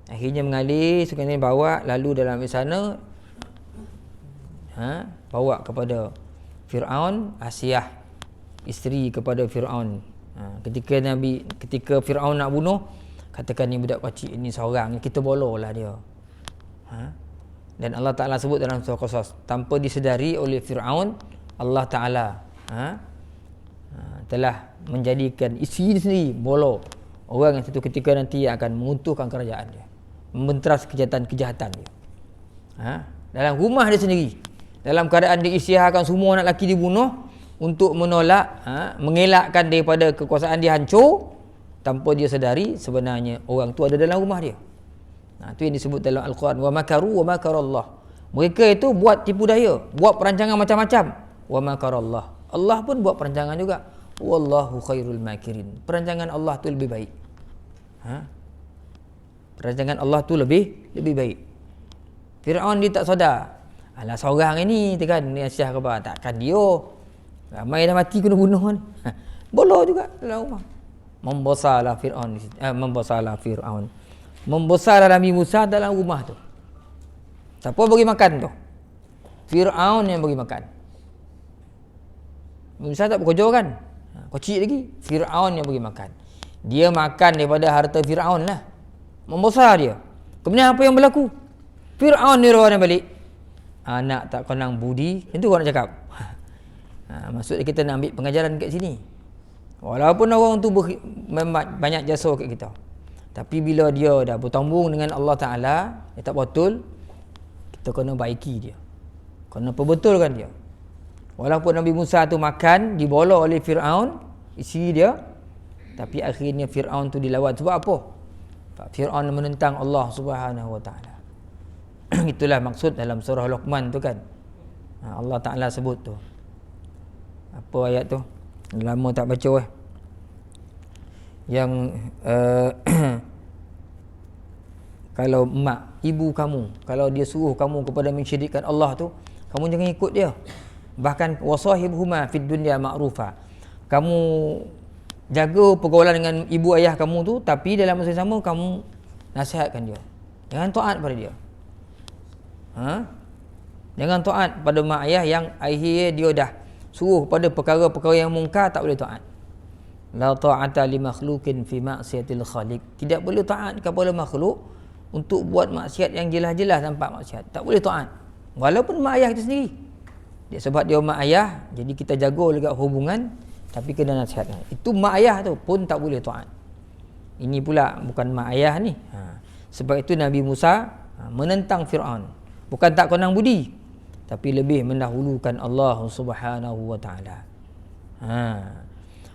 Akhirnya mengalir sungai ni, bawa lalu dalam sana bawa kepada Firaun, Asiyah isteri kepada Firaun. Ketika Firaun nak bunuh, katakan ni budak kecil ni seorang, kita bololah dia. Dan Allah Ta'ala sebut dalam surah Qasas, tanpa disedari oleh Firaun, Allah Ta'ala telah menjadikan isteri sendiri bolo, orang yang satu ketika nanti akan menguntuhkan kerajaan dia, membenteras kejahatan dia. Dalam rumah dia sendiri, dalam keadaan diisytiharkan semua anak lelaki dibunuh untuk menolak, mengelakkan daripada kekuasaan dia hancur, tanpa dia sedari sebenarnya orang tu ada dalam rumah dia. Itu yang disebut dalam Al-Quran, wa makaru wa makarallah. Mereka itu buat tipu daya, buat perancangan macam-macam. Wa makarallah, Allah pun buat perancangan juga. Wallahu khairul makirin, perancangan Allah tu lebih baik. Perancangan Allah tu lebih baik. Firaun dia tak sedar, alah seorang ini kan ni Asyah khabar, takkan dia ramai dah mati kena bunuh kan. Bolo juga dalam rumah. Membesarlah Fir'aun membesarlah Fir'aun. Membesarlah Nabi Musa dalam rumah tu. Siapa bagi makan tu? Fir'aun yang bagi makan. Nabi Musa tak bekerja kan? Kecil lagi. Fir'aun yang bagi makan. Dia makan daripada harta Fir'aun lah. Membesar dia. Kemudian apa yang berlaku? Fir'aun ni orang balik. Anak tak kenang budi. Itu orang nak cakap. Maksudnya kita nak ambil pengajaran kat sini. Walaupun orang tu banyak jasa kat kita, tapi bila dia dah bertambung dengan Allah Ta'ala, dia tak betul, kita kena baiki dia, kena perbetulkan dia. Walaupun Nabi Musa tu makan, dibola oleh Fir'aun, isi dia, tapi akhirnya Fir'aun tu dilawan. Sebab apa? Fir'aun menentang Allah Subhanahu Wa Ta'ala. Itulah maksud dalam surah Luqman tu kan. Allah Ta'ala sebut tu. Apa ayat tu? Lama tak baca yang kalau mak, ibu kamu, kalau dia suruh kamu kepada mensyirikkan Allah tu, kamu jangan ikut dia. Bahkan wasahibhuma fid dunya ma'rufa. Kamu jaga pergaulan dengan ibu ayah kamu tu, tapi dalam masa yang sama kamu nasihatkan dia. Jangan taat pada dia. Jangan taat pada mak ayah yang akhirnya dia dah suruh pada perkara-perkara yang mungkar, tak boleh taat. La ta'ata li makhluqin fi ma'siyatil khaliq. Tidak boleh taat kepada makhluk untuk buat maksiat yang jelas-jelas nampak maksiat. Tak boleh taat. Walaupun mak ayah kita sendiri. Sebab dia mak ayah, jadi kita jaga juga hubungan, tapi kena nasihatkan. Itu mak ayah tu pun tak boleh taat. Ini pula bukan mak ayah ni. Sebab itu Nabi Musa menentang Fir'aun. Bukan tak kenang budi, tapi lebih mendahulukan Allah Subhanahu Wa Ta'ala.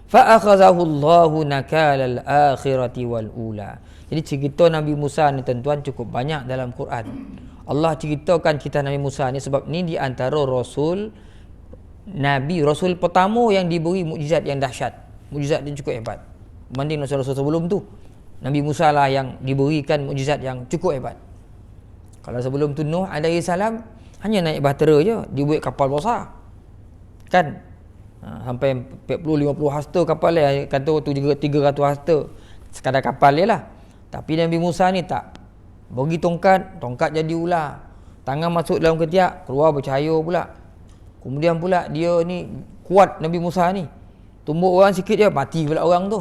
Fa akhazahu Allahu nakalal akhirati wal ula. Jadi cerita Nabi Musa ni tuan-tuan cukup banyak dalam Quran. Allah ceritakan cerita Nabi Musa ni sebab ni di antara rasul pertama yang diberi mukjizat yang dahsyat. Mukjizat dia cukup hebat. Berbanding rasul-rasul sebelum tu, Nabi Musa lah yang diberikan mukjizat yang cukup hebat. Kalau sebelum tu Nuh alaihi salam hanya naik bahtera je, dibuat kapal besar. Kan? Sampai 40-50 hasta kapal dia, kata tu juga 300 hasta. Sekadar kapal dia lah. Tapi Nabi Musa ni tak. Bagi tongkat jadi ular. Tangan masuk dalam ketiak, keluar bercahaya pula. Kemudian pula dia ni kuat Nabi Musa ni. Tumbuk orang sikit je, mati pula orang tu.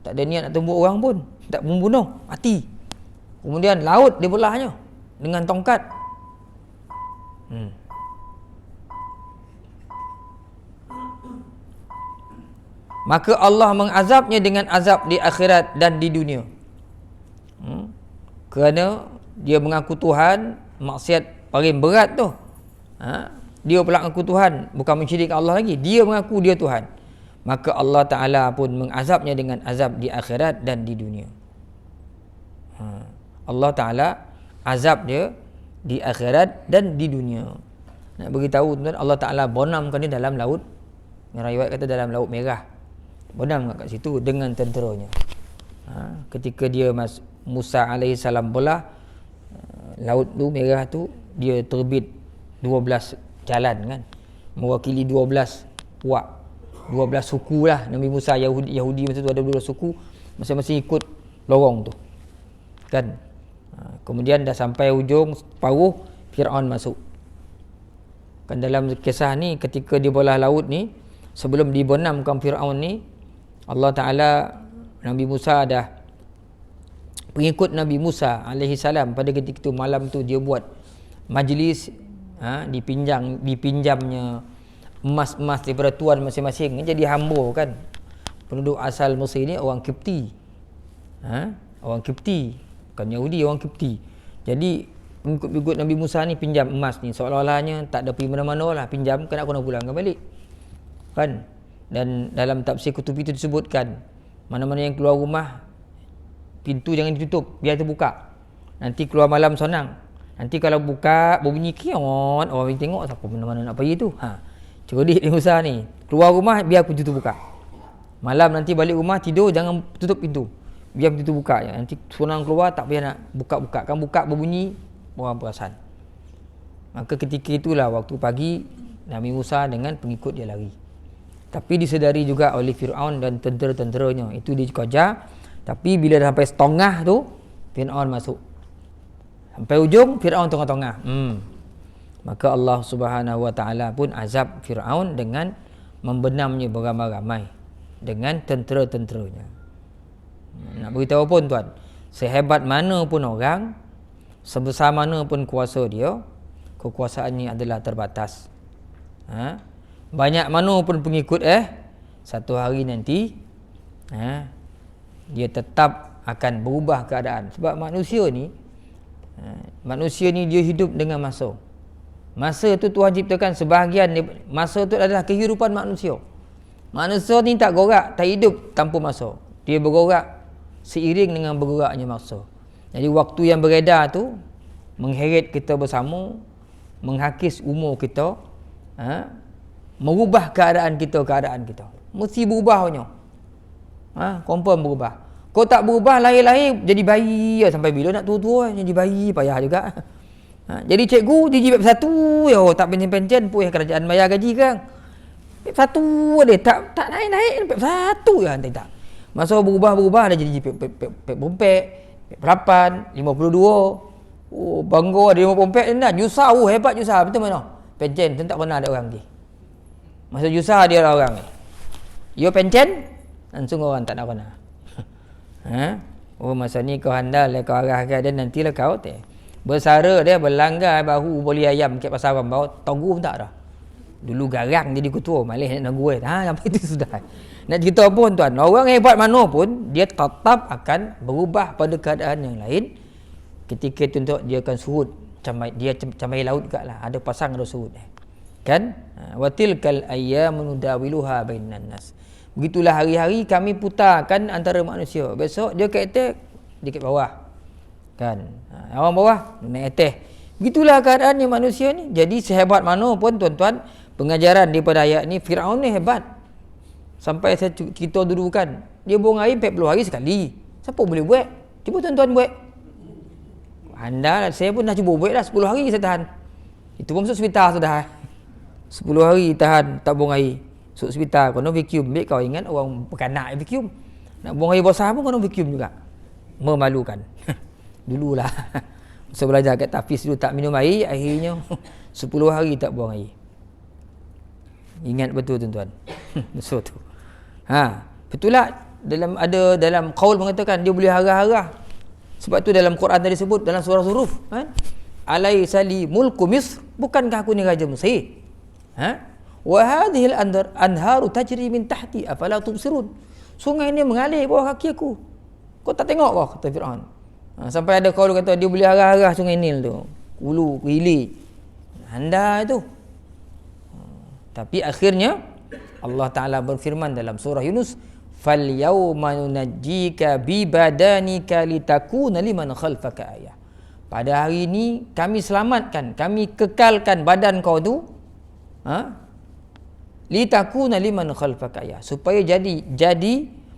Tak ada niat nak tumbuk orang pun. Tak membunuh, mati. Kemudian laut dia belahnya dengan tongkat. Maka Allah mengazabnya dengan azab di akhirat dan di dunia. Kerana dia mengaku Tuhan, maksiat paling berat tu. Dia pula mengaku Tuhan, bukan mensyirikkan Allah lagi. Dia mengaku dia Tuhan. Maka Allah Ta'ala pun mengazabnya dengan azab di akhirat dan di dunia. Allah Ta'ala azab dia di akhirat dan di dunia. Nak beritahu tuan-tuan, Allah Ta'ala bonamkan dia dalam laut, riwayat kata dalam laut merah. Bonam kat situ dengan tenteranya. Ketika dia Musa alaihi salam belah laut tu merah tu, dia terbit 12 jalan kan, mewakili 12 puak, 12 suku lah. Nabi Musa Yahudi masa tu ada 12 suku, masing-masing ikut lorong tu kan. Kemudian dah sampai ujung paruh, Fir'aun masuk kan. Dalam kisah ni, ketika dia belah laut ni, sebelum dibonamkan Fir'aun ni, Allah Ta'ala, Nabi Musa dah, pengikut Nabi Musa alaihi salam pada ketika itu, malam tu dia buat majlis, dipinjamnya emas-emas daripada tuan masing-masing, jadi hamba kan. Penduduk asal Mesir ni orang Kipti, orang Kipti, bukan Yahudi, orang Kipti. Jadi pengikut Nabi Musa ni pinjam emas ni, seolah-olahnya tak ada pergi mana-mana lah, pinjam kena pulangkan balik kan. Dan dalam tafsir Qutubi itu disebutkan, mana-mana yang keluar rumah, pintu jangan ditutup, biar terbuka. Nanti keluar malam sonang. Nanti kalau buka berbunyi kion, orang tengok siapa mana-mana nak pergi tu. Cerdik Nabi Musa ni. Keluar rumah biar pintu terbuka. Malam nanti balik rumah tidur jangan tutup pintu, biar pintu buka je. Nanti sonang keluar tak payah nak buka-buka. Kan buka berbunyi, orang perasan. Maka ketika itulah waktu pagi, Nabi Musa dengan pengikut dia lari. Tapi disedari juga oleh Fir'aun dan tentera-tenteranya. Itu dikejar. Tapi bila dah sampai setengah tu, Fir'aun masuk. Sampai ujung, Fir'aun tengah-tengah. Maka Allah Subhanahu Wa Taala pun azab Fir'aun dengan membenamnya beramai-ramai dengan tentera-tenteranya. Nak beritahu pun tuan, sehebat mana pun orang, sebesar mana pun kuasa dia, kekuasaannya adalah terbatas. Banyak mana pun pengikut satu hari nanti dia tetap akan berubah keadaan. Sebab manusia ni dia hidup dengan masa. Masa tu Tuhan ciptakan sebahagian masa tu adalah kehidupan manusia. Manusia ni tak gerak, tak hidup tanpa masa. Dia bergerak seiring dengan bergeraknya masa. Jadi waktu yang beredar tu mengheret kita bersama, menghakis umur kita, merubah keadaan kita. Mesti berubahnya. Confirm berubah. Kau tak berubah, lahir-lahir jadi bayi sampai bila nak tua-tua jadi bayi, payah juga. Jadi cikgu dia jibab satu, tak pencen-pencen pun kerajaan bayar gaji kan. Satu dia tak naik-naik satu tak. Masa berubah dah jadi pep bompek, pep 8, 52. Bangga ada 50 dah. Jusah hebat Jusah. Betul mana? Pencen tak pernah ada orang lagi. Masa Jusah dia lah orang ni. Yo pencen langsung orang tak nak pernah. Masa ni kau handal kau arahkan dia nantilah kau bersara dia berlanggar bahu boli ayam kat pasar Rambau, tunggu pun tak dah. Dulu garang jadi ketua, malih nak nunggu sampai itu sudah. Nak cerita pun tuan, orang hebat mana pun dia tetap akan berubah pada keadaan yang lain. Ketika itu dia akan surut macam air laut jugaklah, ada pasang ada surut kan. Watilkal ayyamu nudawiluha bainan nas. Begitulah hari-hari kami putarkan antara manusia. Besok dia kat atas, dia kat bawah kan. Orang bawah naik atas. Begitulah keadaannya manusia ni. Jadi sehebat mana pun tuan-tuan, pengajaran daripada ayat ni, Firaun ni hebat. Sampai saya cerita dulu kan, dia buang air 40 hari sekali. Siapa boleh buat? Cuba tuan-tuan buat. Saya pun dah cuba buat dah, 10 hari saya tahan. Itu pun masuk hospital sudah. 10 hari tahan tak buang air. Masuk hospital, kena vacuum. Baik kau ingat orang beranak vacuum. Nak buang air basah pun kena vacuum juga. Memalukan. Dululah. Masa belajar kat Tafiz dulu tak minum air, akhirnya 10 hari tak buang air. Ingat betul tuan-tuan. So tu. Betul lah dalam qaul mengatakan dia boleh harah-harah. Sebab tu dalam Quran tadi sebut dalam surah Zuruf kan? Alaysa li mulku Misr, bukankah aku ni raja Mesir? Wa hadhihi al-anharu tajri min tahti afala tubsirun. Sungai ni mengalir bawah kaki aku. Kau tak tengok kau, kata Firaun. Sampai ada qaul kata dia boleh harah-harah sungai Nil tu. Hulu, hilir. Anda itu. Tapi akhirnya Allah Ta'ala berfirman dalam surah Yunus, fal yawma nunajjika bi badanika litakuna liman khalfaka ayah. Pada hari ini kami selamatkan, kami kekalkan badan kau tu, litakuna liman khalfaka ayah, supaya jadi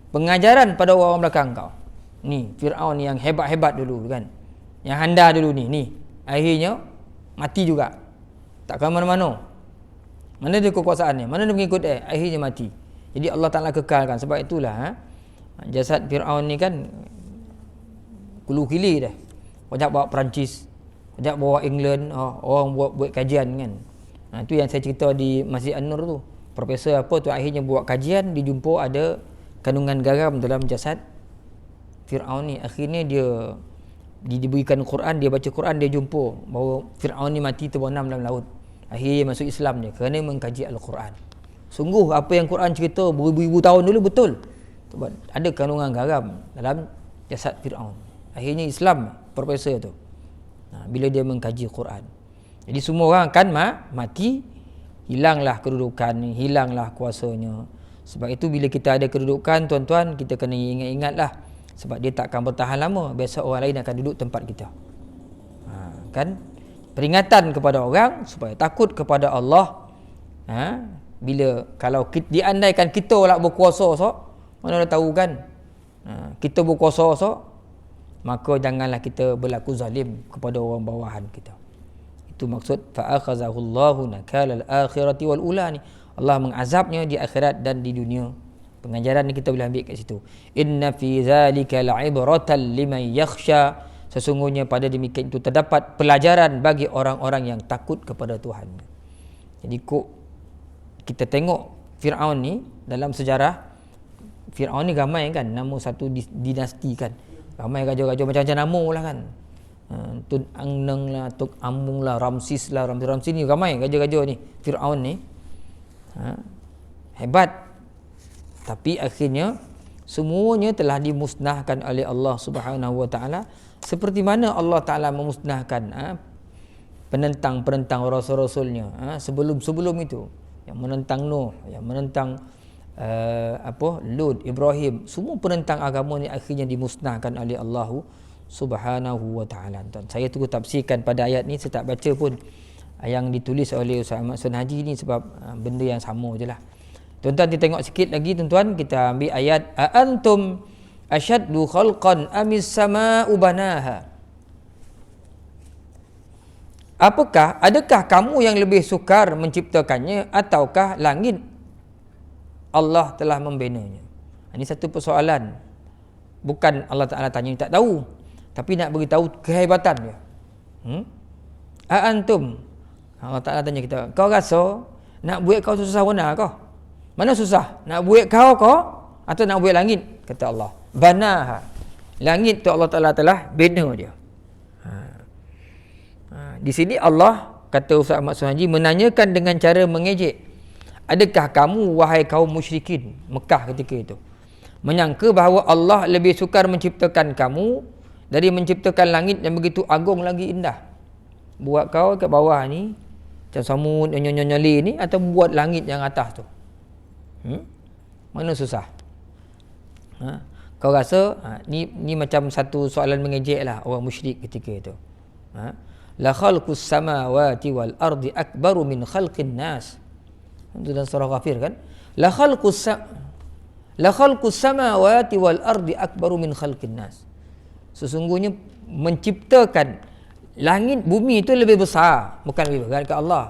pengajaran pada orang belakang kau. Ni Firaun yang hebat-hebat dulu kan, yang handa dulu ni akhirnya mati juga, tak ke mana-mana. Mana dia kekuasaannya, mana dia mengikut akhirnya mati. Jadi Allah Ta'ala kekalkan. Sebab itulah jasad Fir'aun ni kan kulu kili dah. Banyak bawa Perancis, banyak bawa England, orang buat kajian kan. Itu yang saya cerita di Masjid An-Nur tu. Profesor apa tu akhirnya buat kajian, dia jumpa ada kandungan garam dalam jasad Fir'aun ni. Akhirnya dia diberikan Quran, dia baca Quran, dia jumpa bahawa Fir'aun ni mati terbenam dalam laut. Akhirnya masuk Islam dia kerana mengkaji Al-Quran. Sungguh apa yang Quran cerita beribu-ribu tahun dulu betul. Ada kandungan garam dalam jasad Fir'aun. Akhirnya Islam profesor tu. Bila dia mengkaji Quran. Jadi semua orang akan mati, hilanglah kedudukan, hilanglah kuasanya. Sebab itu bila kita ada kedudukan tuan-tuan, kita kena ingat-ingatlah. Sebab dia tak akan bertahan lama. Biasa orang lain akan duduk tempat kita. Kan? Peringatan kepada orang supaya takut kepada Allah. Bila kalau diandaikan kita lah berkuasa mana dah tahu kan, kita berkuasa maka janganlah kita berlaku zalim kepada orang bawahan kita. Itu maksud fa akhazahullahu nakalal akhirati wal ula ni. Allah mengazabnya di akhirat dan di dunia. Pengajaran ni kita boleh ambil kat situ. Inna fi zalika la'ibratan liman yakhsha. Sesungguhnya pada demikian itu terdapat pelajaran bagi orang-orang yang takut kepada Tuhan. Jadi kita tengok Fir'aun ni dalam sejarah, Fir'aun ni ramai kan, nama satu dinasti kan. Ramai raja-raja macam-macam nama lah kan. Tun Angneng lah, Tok Amung lah, Ramsis lah, Ramsis ni ramai raja-raja ni, Fir'aun ni. Hebat. Tapi akhirnya semuanya telah dimusnahkan oleh Allah Subhanahu Wa Taala, seperti mana Allah Taala memusnahkan penentang-penentang rasul-rasulnya sebelum itu, yang menentang Nuh, yang menentang Lut, Ibrahim, semua penentang agama ni akhirnya dimusnahkan oleh Allah Subhanahu Wa Taala. Saya tunggu tafsirkan pada ayat ni, saya tak baca pun yang ditulis oleh Ustaz Ahmad Sun Haji ni sebab benda yang sama je lah. Tuan-tuan kita tengok sikit lagi tuan-tuan, kita ambil ayat antum asyaddu khalqan amis sama'u banaha. Adakah kamu yang lebih sukar menciptakannya ataukah langit Allah telah membinanya? Ini satu persoalan. Bukan Allah Ta'ala tanya, tak tahu, tapi nak beritahu kehebatan dia. Antum, Allah Ta'ala tanya kita, kau rasa nak buat kau susah mana kau? Mana susah? Nak buat kau atau nak buat langit? Kata Allah, banaha. Langit tu Allah Ta'ala telah bina dia. Di sini Allah, kata Ustaz Ahmad Suhaji, menanyakan dengan cara mengejek. Adakah kamu wahai kaum musyrikin Mekah ketika itu menyangka bahawa Allah lebih sukar menciptakan kamu dari menciptakan langit yang begitu agung lagi indah? Buat kau kat bawah ni macam samud nyoli ni, atau buat langit yang atas tu? Mana susah? Kau rasa ni macam satu soalan mengejek lah orang musyrik ketika itu. La khalqus samawati wal ardi akbaru min khalqin nas. Itu dalam surah Ghafir kan? La khalqus samawati wal ardi akbaru min khalqin nas. Sesungguhnya menciptakan langit bumi itu lebih besar, bukan lebih besar ke Allah.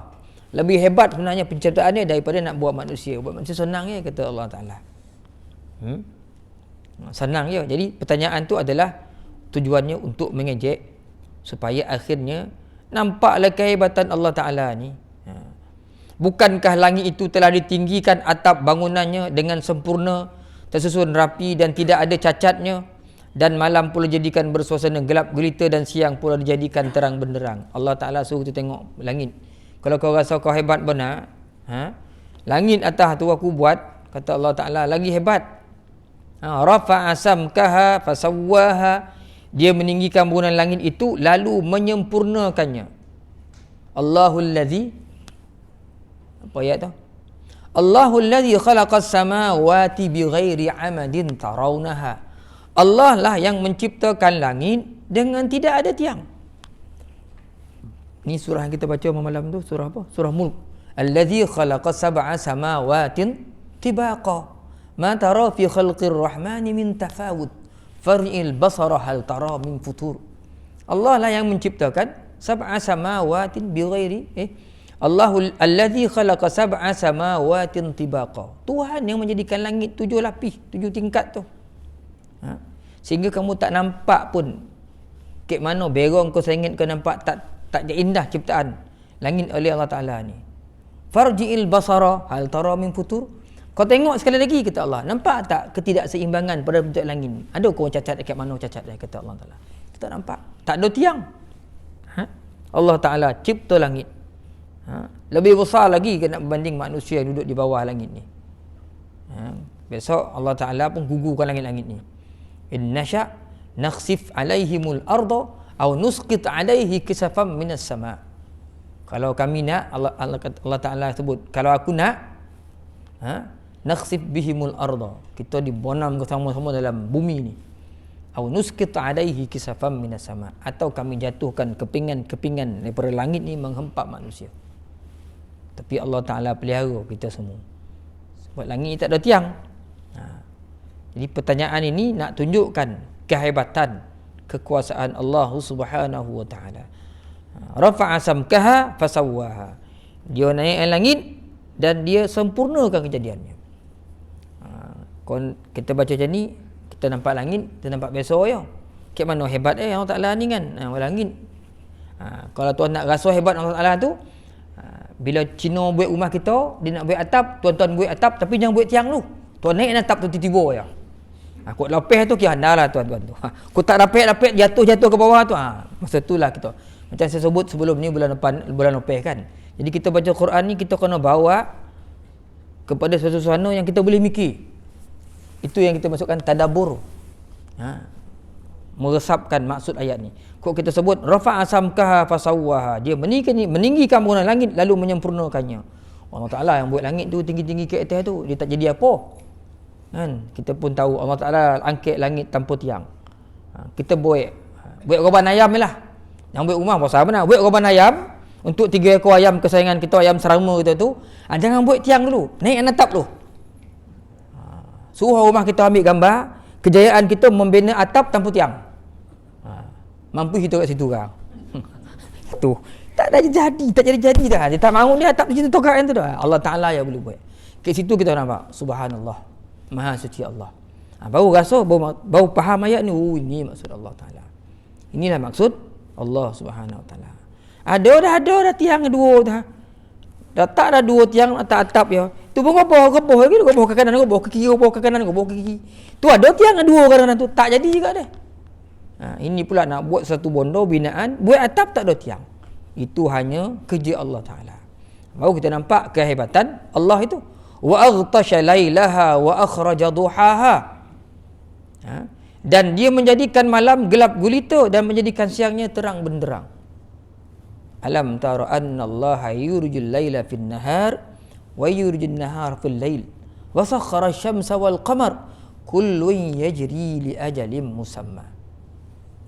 Lebih hebat sebenarnya penciptaannya daripada nak buat manusia. Buat manusia senang je, kata Allah Ta'ala. Senang je. Jadi pertanyaan tu adalah tujuannya untuk mengejek, supaya akhirnya nampaklah kehebatan Allah Ta'ala ni. Bukankah langit itu telah ditinggikan atap bangunannya dengan sempurna, tersusun rapi dan tidak ada cacatnya, dan malam pula dijadikan bersuasana gelap gulita dan siang pula dijadikan terang benderang. Allah Ta'ala suruh kita tengok langit. Kalau kau rasa kau hebat benar, langit atas tu aku buat, kata Allah Ta'ala, lagi hebat. Rafa'a samkaha fasawwaha. Dia meninggikan bangunan langit itu lalu menyempurnakannya. Allahul ladzi, apa ayat tu? Allahul ladzi khalaqas samawati bighairi amadin tarawnaha. Allah lah yang menciptakan langit dengan tidak ada tiang. Ni surah yang kita baca malam tu, surah apa? Surah Mulk. Allazi khalaqa sab'a samawatin tibaqa. Ma tara fi khalqir rahmani min tafawut. Far'il basara hal tara min futur. Allah lah yang menciptakan sab'a samawatin bighairi Allahul allazi khalaqa sab'a samawatin tibaqa. Tuhan yang menjadikan langit 7 lapis, 7 tingkat tu. Sehingga kamu tak nampak pun kek mana berong kau sengit kau nampak tak indah ciptaan langit oleh Allah Ta'ala ni. Farji'il basara hal tara min futur. Kau tengok sekali lagi, kata Allah, nampak tak ketidakseimbangan pada bentuk langit ni? Ada kau cacat dekat mana cacat dia, kata Allah Ta'ala. Kita nampak tak ada tiang. Allah Ta'ala cipta langit lebih besar lagi kena berbanding manusia yang duduk di bawah langit ni. Besok Allah Ta'ala pun gugurkan langit-langit ni. In nasha nakhsif alaihimul arda aw nusqit alaihi kisafan minas sama. Kalau kami nak, Allah Ta'ala sebut, kalau aku nak, nakhsif bihimul arda, kita dibonam sama-sama dalam bumi ni. Aw nusqit alaihi kisafan minas sama, atau kami jatuhkan kepingan-kepingan daripada langit ni menghempap manusia. Tapi Allah Ta'ala pelihara kita semua. Sebab langit ni tak ada tiang. Jadi pertanyaan ini nak tunjukkan kehebatan kekuasaan Allah Subhanahu Wa Ta'ala. Rafa'a samkaha fasawwaha. Dia naik langit dan dia sempurnakan kejadiannya. Kita baca macam ni, kita nampak langit, kita nampak biasa je. Kat mana hebat Allah Ta'ala ni kan, langit. Kalau tuan nak rasa hebat Allah Ta'ala tu, bila Cina buat rumah kita, dia nak buat atap, tuan-tuan buat atap tapi jangan buat tiang tu. Tuan naik atap tu tiba-tiba je. Kau lapis tu kira anda lah tuan-tuan tu. Kau tak lapis jatuh ke bawah tu. Masa itulah kita. Macam saya sebut sebelum ni bulan lapis kan. Jadi kita baca Quran ni kita kena bawa kepada suasana yang kita boleh mikir. Itu yang kita masukkan tadabbur. Meresapkan maksud ayat ni. Kok kita sebut rafa'a samkaha fasawwaha. Dia meninggikan bangunan langit lalu menyempurnakannya. Allah Ta'ala yang buat langit tu tinggi-tinggi ke atas tu, dia tak jadi apa. Kan? Kita pun tahu Allah Ta'ala angkat langit tanpa tiang. Kita buat korban ayam lah. Yang buat rumah pasal apa nak? Buat korban ayam untuk 3 ekor ayam kesayangan kita, ayam serama kita tu. Jangan buat tiang dulu, naik atap dulu. Suruh rumah kita ambil gambar kejayaan kita membina atap tanpa tiang. Mampu kita kat situ kan. Tu tak jadi dah. Dia tak mahu dia atap situ tokak yang tu dah. Allah Ta'ala yang boleh buat. Kat situ kita nampak subhanallah, maha suci Allah. Baru rasa, baru faham ayat ni. Ini maksud Allah Ta'ala. Inilah maksud Allah Subhanahu Wa Ta'ala. Ada dah tiang dua dah. Dah tak ada 2 tiang atas atap ya. Tu pun gopoh ke kanan, gopoh ke kiri, gopoh ke kanan, gopoh ke kiri. Tu ada tiang 2 kanan tu. Tak jadi juga dah. Ini pula nak buat satu bondo binaan, buat atap tak ada tiang. Itu hanya kerja Allah Ta'ala. Baru kita nampak kehebatan Allah itu. Wa aghtasha lailaha wa akhraja duhaha. Dan dia menjadikan malam gelap gulita dan menjadikan siangnya terang benderang. Alam tara anna Allah yurijul laila fin nahar wa yurijul nahar fil lail wa sakhkhara asy-syamsa wal qamar kullun yajri li ajalin musamma.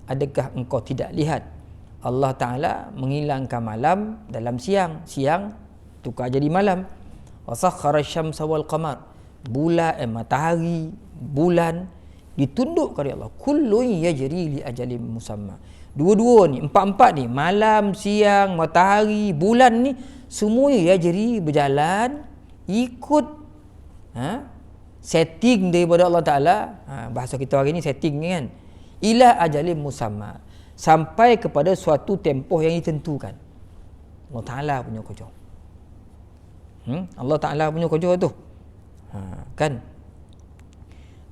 Adakah engkau tidak lihat Allah Ta'ala menghilangkan malam dalam siang, tukar jadi malam. Wa sakhkhara asy-syamsa wal qamar, matahari, bulan ditundukkan oleh Allah. Kullun yajri li ajalin musamma. Dua-dua ni, empat-empat ni, malam, siang, matahari, bulan ni, semuanya yajri, berjalan ikut setting daripada Allah Ta'ala. Bahasa kita hari ni setting ni kan, ila ajalin musamma, sampai kepada suatu tempoh yang ditentukan. Allah Ta'ala punya kerja. Allah Ta'ala punya kerja tu. Kan?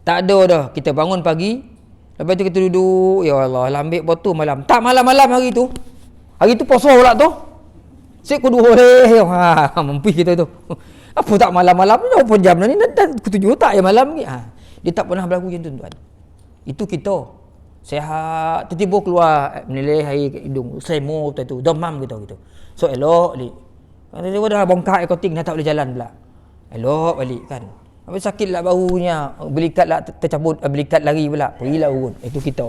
Tak ada dah kita bangun pagi, lepas tu kita duduk, ya Allah, ambil botol malam. Tak malam-malam hari tu. Hari tu puasa pula tu. Sik kudu boleh. Mampu kita tu. Apa tak malam-malam ni? Apa jam ni? Dan ketujuh tak ya malam ni? Dia tak pernah berlaku macam tu tuan. Itu kita. Sehat, tiba-tiba keluar menilai air hidung, semo tu, demam kita gitu. So elok balik. Tiba-tiba dah bongkak ekoting, dah tak boleh jalan pula. Elok balik kan. Apa sakit lah bahunya, belikat lah tercabut, belikat lari pula, pergilah urun. Itu kita.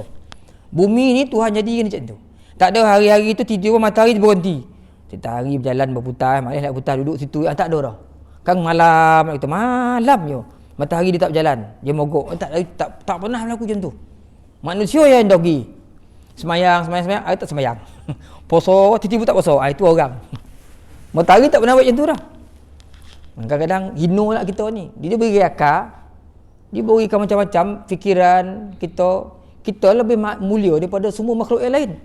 Bumi ni Tuhan jadikan macam tu. Tak ada hari-hari tu tiba-tiba matahari berhenti. Setiap hari berjalan berputar, malam nak putar duduk situ, tak ada dah. Kan malam kita malam je. Matahari dia tak berjalan, dia mogok. Tak pernah berlaku macam tu. Manusia yang dogi. Semayang, hari tak semayang. Puasa, tiba-tiba tak puasa. Itu orang. Matahari tak pernah buat macam tu dah. Kadang-kadang hino lah kita ni. Dia beri akal, dia berikan macam-macam fikiran kita lebih mulia daripada semua makhluk yang lain.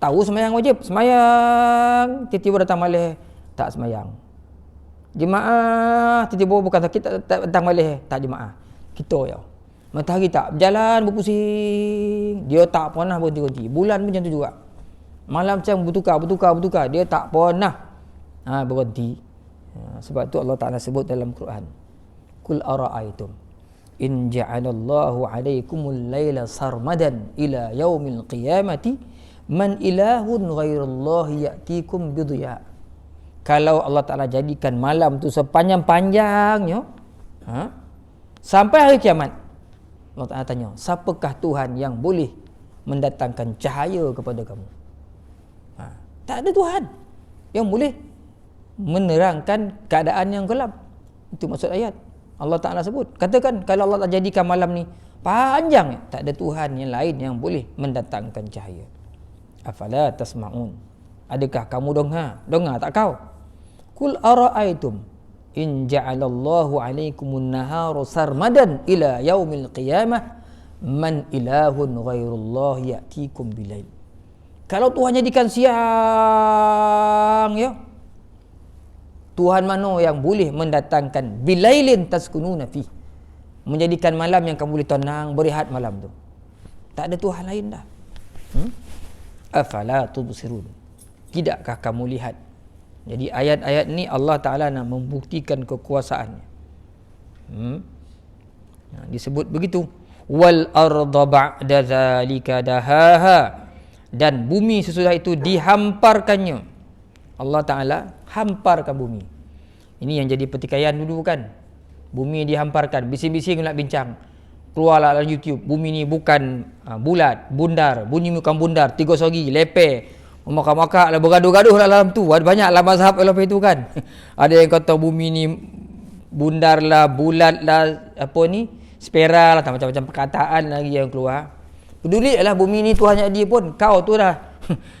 Tahu semayang wajib, semayang, tiba-tiba datang malam tak semayang. Jemaah tiba-tiba bukan sakit tak datang malam tak jemaah. Kita ya. Matahari tak berjalan berpusing, dia tak pernah berhenti-henti. Bulan pun macam tu juga. Malam macam bertukar, dia tak pernah berhenti. Sebab tu Allah Ta'ala sebut dalam Quran, Qul ara'aytum in ja'alallahu 'alaikumul laila sarmadan ila yaumil qiyamati man ilahun ghairallahi ya'tikum bidhiya. Kalau Allah Ta'ala jadikan malam tu sepanjang-panjangnya sampai hari kiamat, Allah Ta'ala tanya, siapakah Tuhan yang boleh mendatangkan cahaya kepada kamu? Tak ada Tuhan yang boleh menerangkan keadaan yang gelap. Itu maksud ayat. Allah Ta'ala sebut, katakan kalau Allah tak jadikan malam ni panjang, tak ada Tuhan yang lain yang boleh mendatangkan cahaya. Afala tasma'un, adakah kamu dengar tak kau? Qul ara'aytum in ja'alallahu 'alaikumun nahara sarmadan ila yaumil qiyamah man ilahun ghairullah ya'tikum bilail. Kalau Tuhan jadikan siang ya, Tuhan mana yang boleh mendatangkan bilailin taskununa fi, menjadikan malam yang kamu boleh tenang berehat malam tu. Tak ada Tuhan lain dah. Afala tubsirun, tidakkah kamu lihat? Jadi ayat-ayat ni Allah Ta'ala nak membuktikan kekuasaannya. Disebut begitu. Wal arda ba'da zalika dahaha, dan bumi sesudah itu dihamparkannya. Allah Ta'ala hamparkan bumi. Ini yang jadi pertikaian dulu kan. Bumi dihamparkan, bising-bising nak bincang. Keluarlah dalam YouTube, bumi ni bukan bulat, bundar, bumi bukan bundar, tiga segi, leper, memakak-makak lah, bergaduh-gaduh lah dalam tu. Ada banyak lah mazhab lepas itu kan. Ada yang kata bumi ni bundar lah, bulat lah, apa ni, spiral lah, macam-macam perkataan lagi yang keluar. Peduli lah bumi ni Tuhan jadi pun, kau tu dah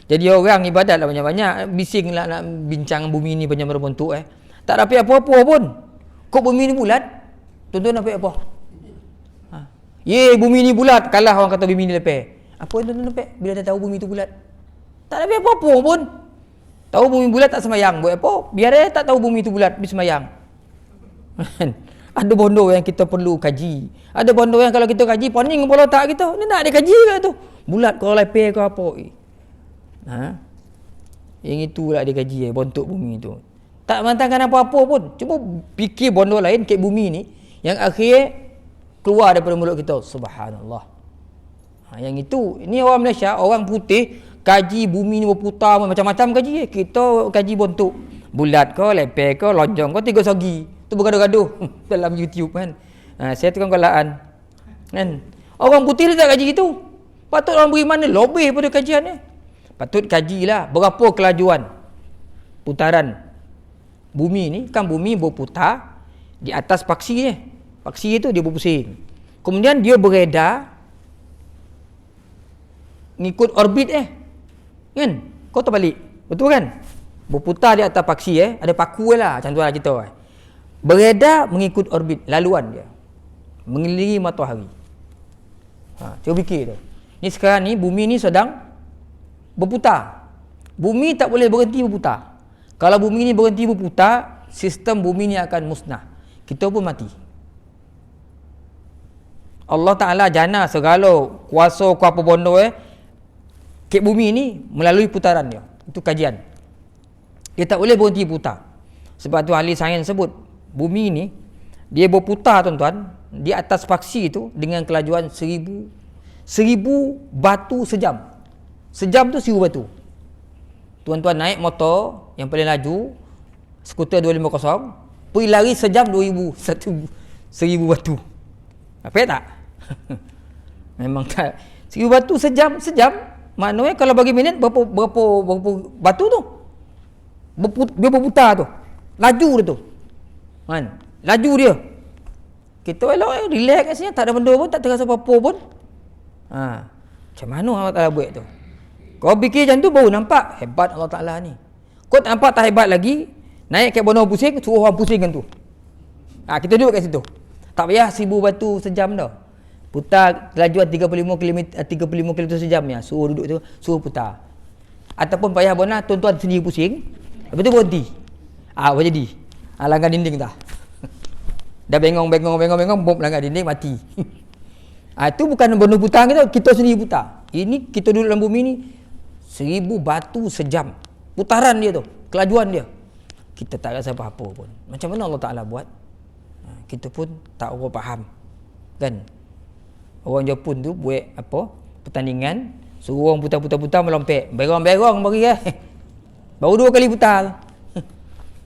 jadi orang ibadat lah banyak-banyak, bising lah nak bincang bumi ni banyak berbentuk tak dapat apa-apa pun. Kok bumi ni bulat? Tuan-tuan dapat apa? Bumi ni bulat, kalah orang kata bumi ni leper. Apa yang tuan-tuan dapat bila dah tahu bumi tu bulat? Tak dapat apa-apa pun. Tahu bumi bulat tak semayang, buat apa? Biar dia tak tahu bumi tu bulat, pergi semayang. Ada bondo yang kita perlu kaji. Ada bondo yang kalau kita kaji, poning kepala otak kita. Ni nak ada kaji ke tu? Bulat ke leper ke apa? Yang itulah dia kaji bentuk bumi tu. Tak mantangkan apa-apa pun. Cuma fikir bondo lain kat bumi ni yang akhir keluar daripada mulut kita. Subhanallah. Yang itu, ini orang Malaysia, orang putih kaji bumi ni berputar macam-macam kaji. Kita kaji bentuk bulat ke, leper ke, lonjong ke, tiga segi. Tu bergaduh-gaduh dalam YouTube kan. Saya tukang kolaan kan. Orang putih dia tak kaji gitu. Patut orang beriman ni lebih pada kajian ni. Patut kajilah berapa kelajuan putaran bumi ni. Kan bumi berputar di atas paksi ni. Paksi itu dia berpusing. Kemudian dia beredar ngikut orbit kan. Kau terbalik. Betul kan? Berputar di atas paksi ada paku lah macam tu lah kita beredar mengikut orbit laluan dia, mengelilingi matahari. Cuba fikir tu. Ni sekarang ni bumi ni sedang berputar. Bumi tak boleh berhenti berputar. Kalau bumi ni berhenti berputar, sistem bumi ni akan musnah. Kita pun mati. Allah Ta'ala jana segala kuasa apa bondo ke bumi ni melalui putaran dia. Itu kajian. Dia tak boleh berhenti putar. Sebab tu ahli sains sebut bumi ni dia berputar tuan-tuan di atas paksi tu dengan kelajuan 1000 batu sejam. Sejam tu 1000 batu. Tuan-tuan naik motor yang paling laju, skuter 250, pergi lari sejam 1000 batu. Apa tak? Memang tak. 1000 batu sejam. Maknanya kalau bagi minit berapa batu tu? Dia berputar tu. Laju dia tu. Kan? Laju dia. Kita elok relax kat sini, tak ada benda pun, tak terasa apa-apa pun. Macam mana Allah Ta'ala buat tu? Kau fikir macam tu baru nampak hebat Allah Ta'ala ni. Kau tak nampak tak hebat lagi, naik kat bono pusing, suruh orang pusingkan tu. Kita duduk kat situ. Tak payah 1000 batu sejam dah. Putar kelajuan 35 km sejam ya. Suruh duduk tu, suruh putar. Ataupun payah bona tuan-tuan sendiri pusing, lepas tu berhenti. Apa jadi? Langgar dinding dah. Dah bengong, bom langgar dinding, mati. Itu bukan benda putar kita sendiri putar. Ini kita duduk dalam bumi ni 1000 batu sejam. Putaran dia tu, kelajuan dia. Kita tak rasa apa-apa pun. Macam mana Allah Ta'ala buat? Kita pun tak orang faham. Kan? Orang Jepun tu buat apa? Pertandingan, suruh orang putar-putar melompet. Berong-berong bagi baru 2 kali putar.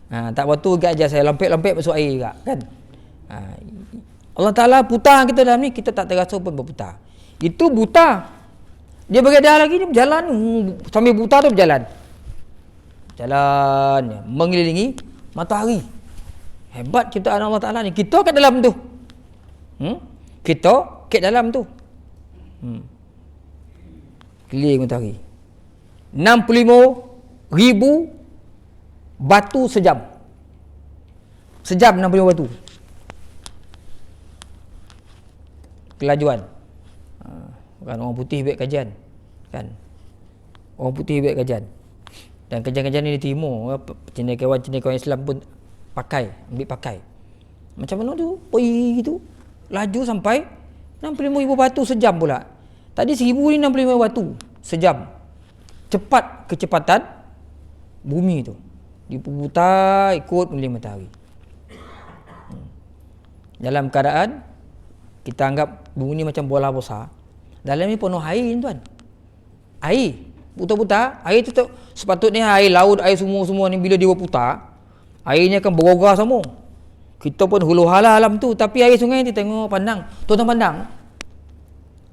Tak waktu kat ajar saya lompet-lompet masuk air juga kan. Allah Ta'ala putar kita dalam ni, kita tak terasa pun berputar. Itu buta. Dia beredar lagi, dia berjalan sambil buta tu berjalan. Jalan mengelilingi matahari. Hebat ciptaan Allah Ta'ala ni. Kita kat dalam tu. Kita kat dalam tu. Keliling matahari. 65,000 batu sejam Sejam 65 batu. Kelajuan. Bukan orang putih buat kajian. Kan? Orang putih buat kajian. Dan kajian-kajian ni diterima. Cendekiawan Islam pun ambil pakai. Macam mana tu? Pergi gitu. Laju sampai 65,000 batu sejam pula. Tadi 1,000 ni 65 batu sejam. Cepat kecepatan bumi tu. Diputar ikut melihat matahari. Dalam keadaan kita anggap bumi ni macam bola besar. Dalam ni penuh air tuan. Air. Putar-putar. Air tu sepatutnya air laut, air semua-semua ni bila dia berputar, airnya akan berogah semua. Kita pun hulu hala alam tu. Tapi air sungai ni tengok pandang. Tuan-tuan pandang.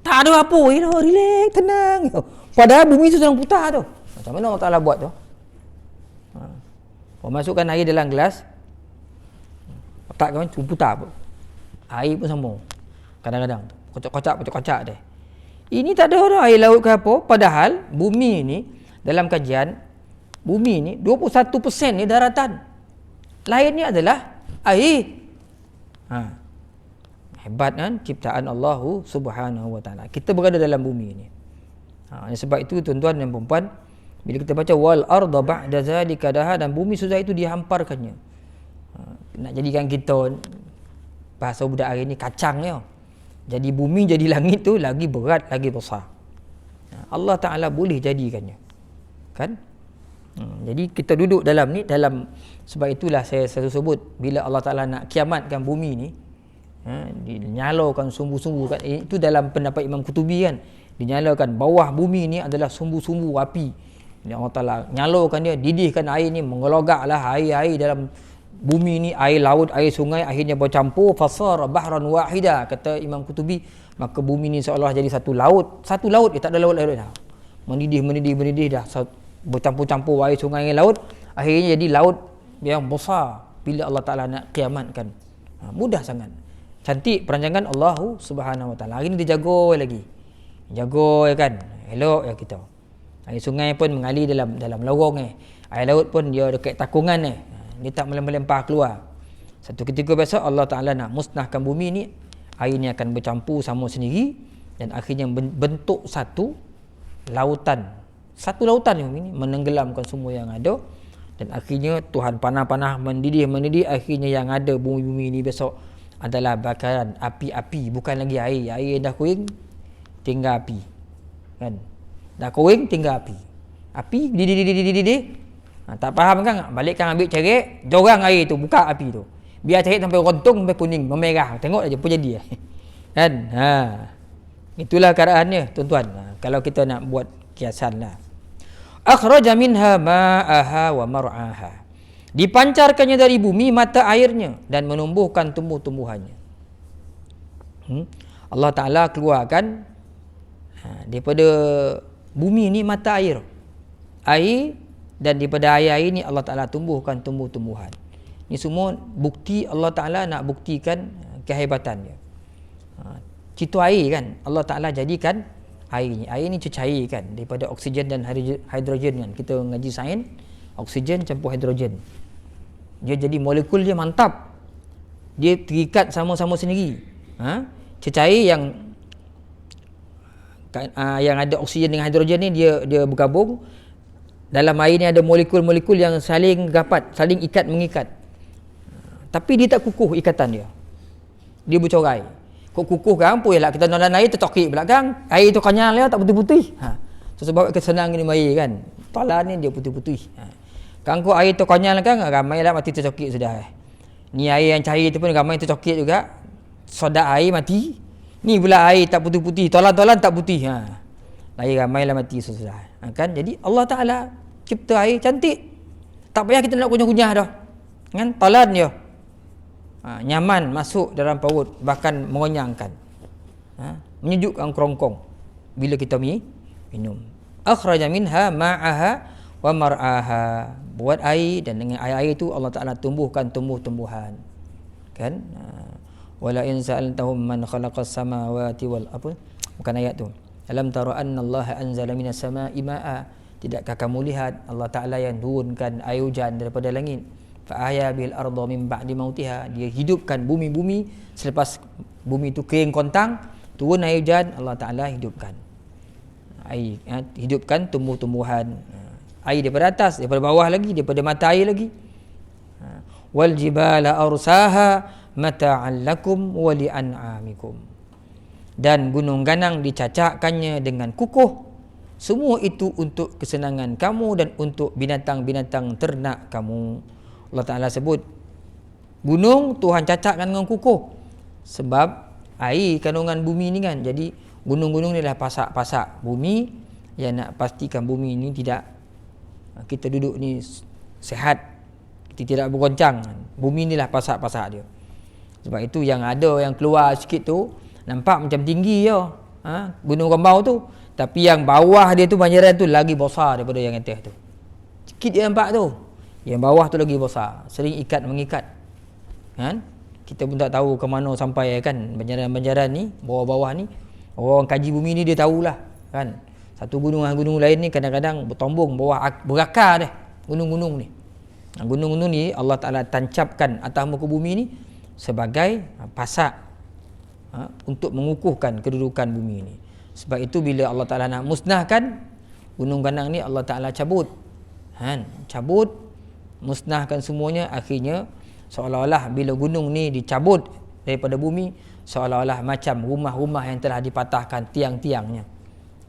Tak ada apa. Relax, tenang. Padahal bumi tu sedang putar tu. Macam mana Allah Ta'ala buat tu? Masukkan air dalam gelas. Tak kan putar apa. Air pun sama. Kadang-kadang kocak-kocak dia. Ini tak ada air laut ke apa. Padahal bumi ni dalam kajian, bumi ni 21% ni daratan. Lain ni adalah air. Hebat kan ciptaan Allah Subhanahu wa taala. Kita berada dalam bumi ni. Sebab itu tuan-tuan dan puan-puan, bila kita baca wal arda ba'da zalika daha, dan bumi sudah itu dihamparkannya. Nak jadikan kita bahasa budak hari ni kacang ya. Jadi bumi jadi langit tu lagi berat, lagi besar. Allah Ta'ala boleh jadikannya. Kan? Jadi kita duduk dalam ni, sebab itulah saya sebut bila Allah Ta'ala nak kiamatkan bumi ni, dinyalakan sumbu-sumbu kan, itu dalam pendapat Imam Qutubi kan, dinyalakan bawah bumi ni adalah sumbu-sumbu api. Allah Ta'ala nyalakan dia, didihkan air ni, mengelogaklah air-air dalam bumi ni, air laut, air sungai akhirnya bercampur, fasara bahran wahida, kata Imam Qutubi, maka bumi ni seolah jadi satu laut dia, tak ada laut dah, mendidih dah, bercampur-campur air sungai, air laut, akhirnya jadi laut yang besar bila Allah Ta'ala nak kiamatkan. Mudah sangat, cantik perancangan Allah Subhanahu wa taala. Hari ni dia jaga lagi, jaga kan, elok ya kita. Air sungai pun mengalir dalam lorong air laut pun dia dekat takungan dia tak melempar keluar. Satu ketika besok Allah Ta'ala nak musnahkan bumi ni, air ni akan bercampur sama sendiri dan akhirnya bentuk satu lautan yang ini menenggelamkan semua yang ada, dan akhirnya Tuhan panah-panah mendidih, akhirnya yang ada bumi-bumi ni besok adalah bakaran api-api, bukan lagi air dah kering tinggal api kan, dah kering tinggal api didih. Tak faham kan, balikkan ambil cerit, jorang air tu, buka api tu, biar cerit sampai rontung, sampai kuning, memerah, tengok aja pun jadi kan. Itulah keadaannya tuan-tuan. Kalau kita nak buat kiasan lah. Akhraja minha ma'aha wa mar'aha, dipancarkannya dari bumi mata airnya dan menumbuhkan tumbuh-tumbuhannya. Allah Ta'ala keluarkan daripada bumi ni mata air, dan daripada air ni Allah Ta'ala tumbuhkan tumbuh-tumbuhan. Ini semua bukti Allah Ta'ala nak buktikan kehebatannya. Situ air kan, Allah Ta'ala jadikan air ni cecair kan, daripada oksigen dan hidrogen kan. Kita ngaji sains, oksigen campur hidrogen, dia jadi molekul dia mantap, dia terikat sama-sama sendiri. Cecair yang ada oksigen dengan hidrogen ni, dia bergabung. Dalam air ni ada molekul-molekul yang saling rapat, saling mengikat. Tapi dia tak kukuh ikatan dia bercorai. Kok kukuh kan, puyalah kita dalam air tercokik belakang, air tu kenyal dia tak putih-putih. Sebab kesenang ni air kan, talan ni dia putih-putih. Kan kok air tu kenyal kan, ramailah mati tercokik sudah. Ni air yang cair tu pun ramai tercokik juga, sodak air mati. Ni pula air tak putih-putih, talan-talan tak putih. Air ramailah mati sudah. Kan, jadi Allah Ta'ala cipta air cantik, tak payah kita nak kunyah-kunyah dah kan, talan dia nyaman masuk dalam perut, bahkan mengenyangkan, menyejukkan kerongkong bila kita minum. Akhraja minha ma'aha wa mar'aha, buat air, dan dengan air itu Allah Ta'ala tumbuhkan tumbuh-tumbuhan kan. Wala in sa'altahum man khalaqas samawati wal bukan ayat tu, alam tara anna Allah anzala minas sama'i ma'a, tidakkah kamu lihat Allah Ta'ala yang turunkan air hujan daripada langit. fa ahya bil arda min ba'di mautiha, dia hidupkan bumi-bumi selepas bumi itu kering kontang, turun air hujan, Allah Taala hidupkan air, hidupkan tumbuh-tumbuhan, air daripada atas, daripada bawah lagi, daripada mata air lagi. Wal jibala arsaha mata'an lakum wa li'an'amikum, dan gunung ganang dicacakkannya dengan kukuh, semua itu untuk kesenangan kamu dan untuk binatang-binatang ternak kamu. Allah Ta'ala sebut gunung Tuhan cacakkan dengan kukuh, sebab air kandungan bumi ni kan. Jadi gunung-gunung ni adalah pasak-pasak bumi yang nak pastikan bumi ni tidak, kita duduk ni sihat, kita tidak bergoncang. Bumi ni lah pasak-pasak dia. Sebab itu yang ada yang keluar sikit tu nampak macam tinggi je, Gunung Rembau tu, tapi yang bawah dia tu banjiran tu lagi besar daripada yang atas tu. Sikit dia nampak tu, yang bawah tu lagi besar, sering ikat mengikat kan. Kita pun tak tahu ke mana sampai kan banjaran-banjaran ni, bawah-bawah ni. Orang kaji bumi ni dia tahulah kan. Satu gunung dengan gunung lain ni kadang-kadang bertombong, bawah berakar dah gunung-gunung ni. Gunung-gunung ni Allah Ta'ala tancapkan atas muka bumi ni sebagai pasak, untuk mengukuhkan kedudukan bumi ni. Sebab itu bila Allah Ta'ala nak musnahkan gunung ganang ni, Allah Ta'ala cabut, cabut, musnahkan semuanya. Akhirnya seolah-olah bila gunung ni dicabut daripada bumi, seolah-olah macam rumah-rumah yang telah dipatahkan tiang-tiangnya.